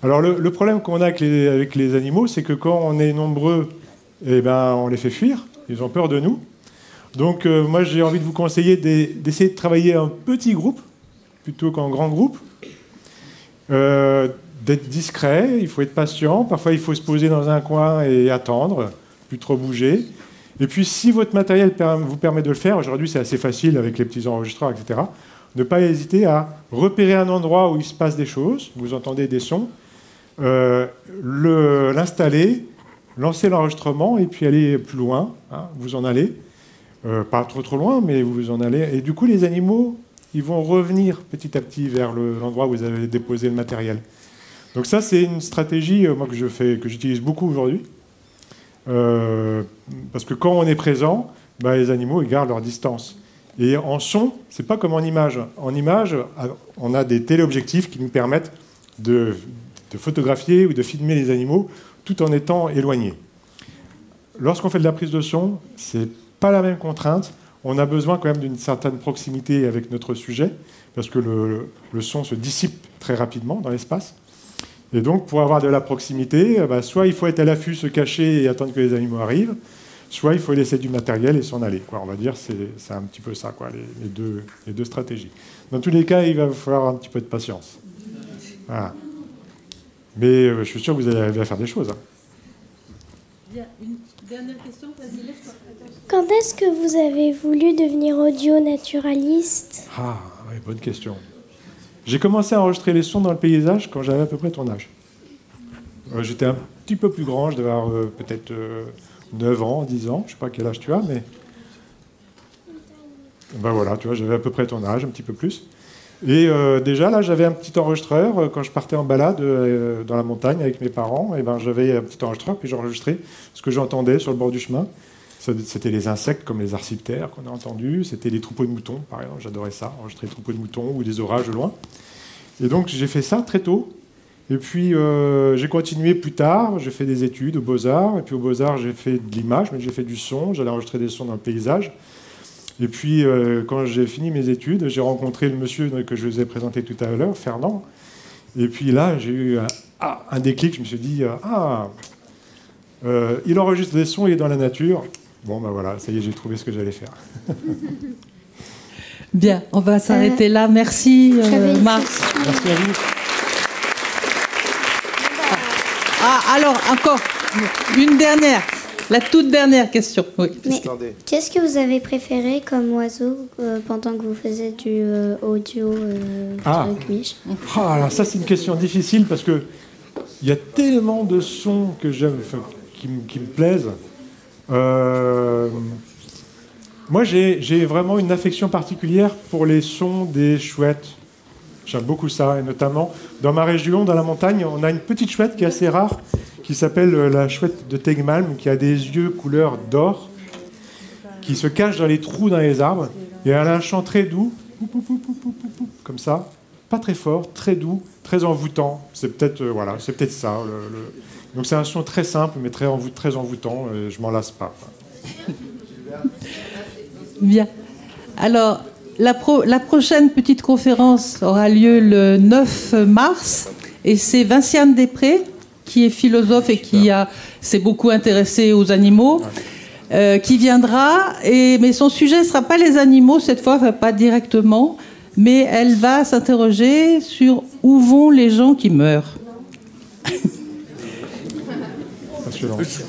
Alors le problème qu'on a avec les animaux, c'est que quand on est nombreux, on les fait fuir, ils ont peur de nous. Donc moi j'ai envie de vous conseiller d'essayer de travailler en petit groupe, plutôt qu'en grand groupe. D'être discret, il faut être patient, parfois il faut se poser dans un coin et attendre, plus trop bouger. Et puis, si votre matériel vous permet de le faire, aujourd'hui c'est assez facile avec les petits enregistreurs, etc., ne pas hésiter à repérer un endroit où il se passe des choses, vous entendez des sons, l'installer, lancer l'enregistrement et puis aller plus loin, vous en allez. Pas trop loin, mais vous en allez. Et du coup, les animaux, ils vont revenir petit à petit vers l'endroit où vous avez déposé le matériel. Donc ça, c'est une stratégie moi, que j'utilise beaucoup aujourd'hui. Parce que quand on est présent, les animaux ils gardent leur distance. Et en son, c'est pas comme en image. En image, on a des téléobjectifs qui nous permettent de photographier ou de filmer les animaux tout en étant éloignés. Lorsqu'on fait de la prise de son, c'est pas la même contrainte. On a besoin quand même d'une certaine proximité avec notre sujet, parce que le son se dissipe très rapidement dans l'espace. Et donc, pour avoir de la proximité, soit il faut être à l'affût, se cacher et attendre que les animaux arrivent, soit il faut laisser du matériel et s'en aller. On va dire c'est un petit peu ça, les deux stratégies. Dans tous les cas, il va falloir un petit peu de patience. Voilà. Mais je suis sûr que vous allez arriver à faire des choses. Bien, une dernière question, vas-y, lève-toi. Quand est-ce que vous avez voulu devenir audio-naturaliste? Oui, bonne question. J'ai commencé à enregistrer les sons dans le paysage quand j'avais à peu près ton âge. J'étais un petit peu plus grand, je devais avoir peut-être 9 ans, 10 ans, je ne sais pas quel âge tu as, mais... voilà, tu vois, j'avais à peu près ton âge, un petit peu plus. Et déjà, là, j'avais un petit enregistreur. Quand je partais en balade dans la montagne avec mes parents, j'avais un petit enregistreur, puis j'enregistrais ce que j'entendais sur le bord du chemin. C'était les insectes comme les arciptères qu'on a entendus, c'était les troupeaux de moutons, par exemple, j'adorais ça, enregistrer les troupeaux de moutons ou des orages loin. Et donc j'ai fait ça très tôt, Et puis, j'ai continué plus tard. J'ai fait des études aux Beaux-Arts. Et puis, aux Beaux-Arts, j'ai fait de l'image, mais j'ai fait du son. J'allais enregistrer des sons dans le paysage. Et puis, quand j'ai fini mes études, j'ai rencontré le monsieur que je vous ai présenté tout à l'heure, Fernand. Et puis là, j'ai eu un déclic. Je me suis dit, il enregistre des sons, il est dans la nature. Bon, ben voilà, ça y est, j'ai trouvé ce que j'allais faire. Bien, on va s'arrêter là. Merci, Marc. Merci à vous. Alors, encore une dernière. La toute dernière question. Oui. Mais qu'est-ce que vous avez préféré comme oiseau pendant que vous faisiez du audio avec Mich? Alors ça, c'est une question difficile parce que il y a tellement de sons que j'aime, qui me plaisent. Moi, j'ai vraiment une affection particulière pour les sons des chouettes. J'aime beaucoup ça, et notamment dans ma région, dans la montagne, on a une petite chouette qui est assez rare, qui s'appelle la chouette de Tegmalm, qui a des yeux couleur d'or, qui se cache dans les trous dans les arbres, et elle a un chant très doux, comme ça, pas très fort, très doux, très envoûtant. C'est peut-être c'est peut-être ça. Donc c'est un son très simple, mais très envoûtant. Je m'en lasse pas. Bien. Alors, la prochaine petite conférence aura lieu le 9 mars, et c'est Vinciane Després, qui est philosophe et qui s'est beaucoup intéressée aux animaux, qui viendra. Mais son sujet ne sera pas les animaux, cette fois, pas directement, mais elle va s'interroger sur où vont les gens qui meurent. Passionnant. Merci.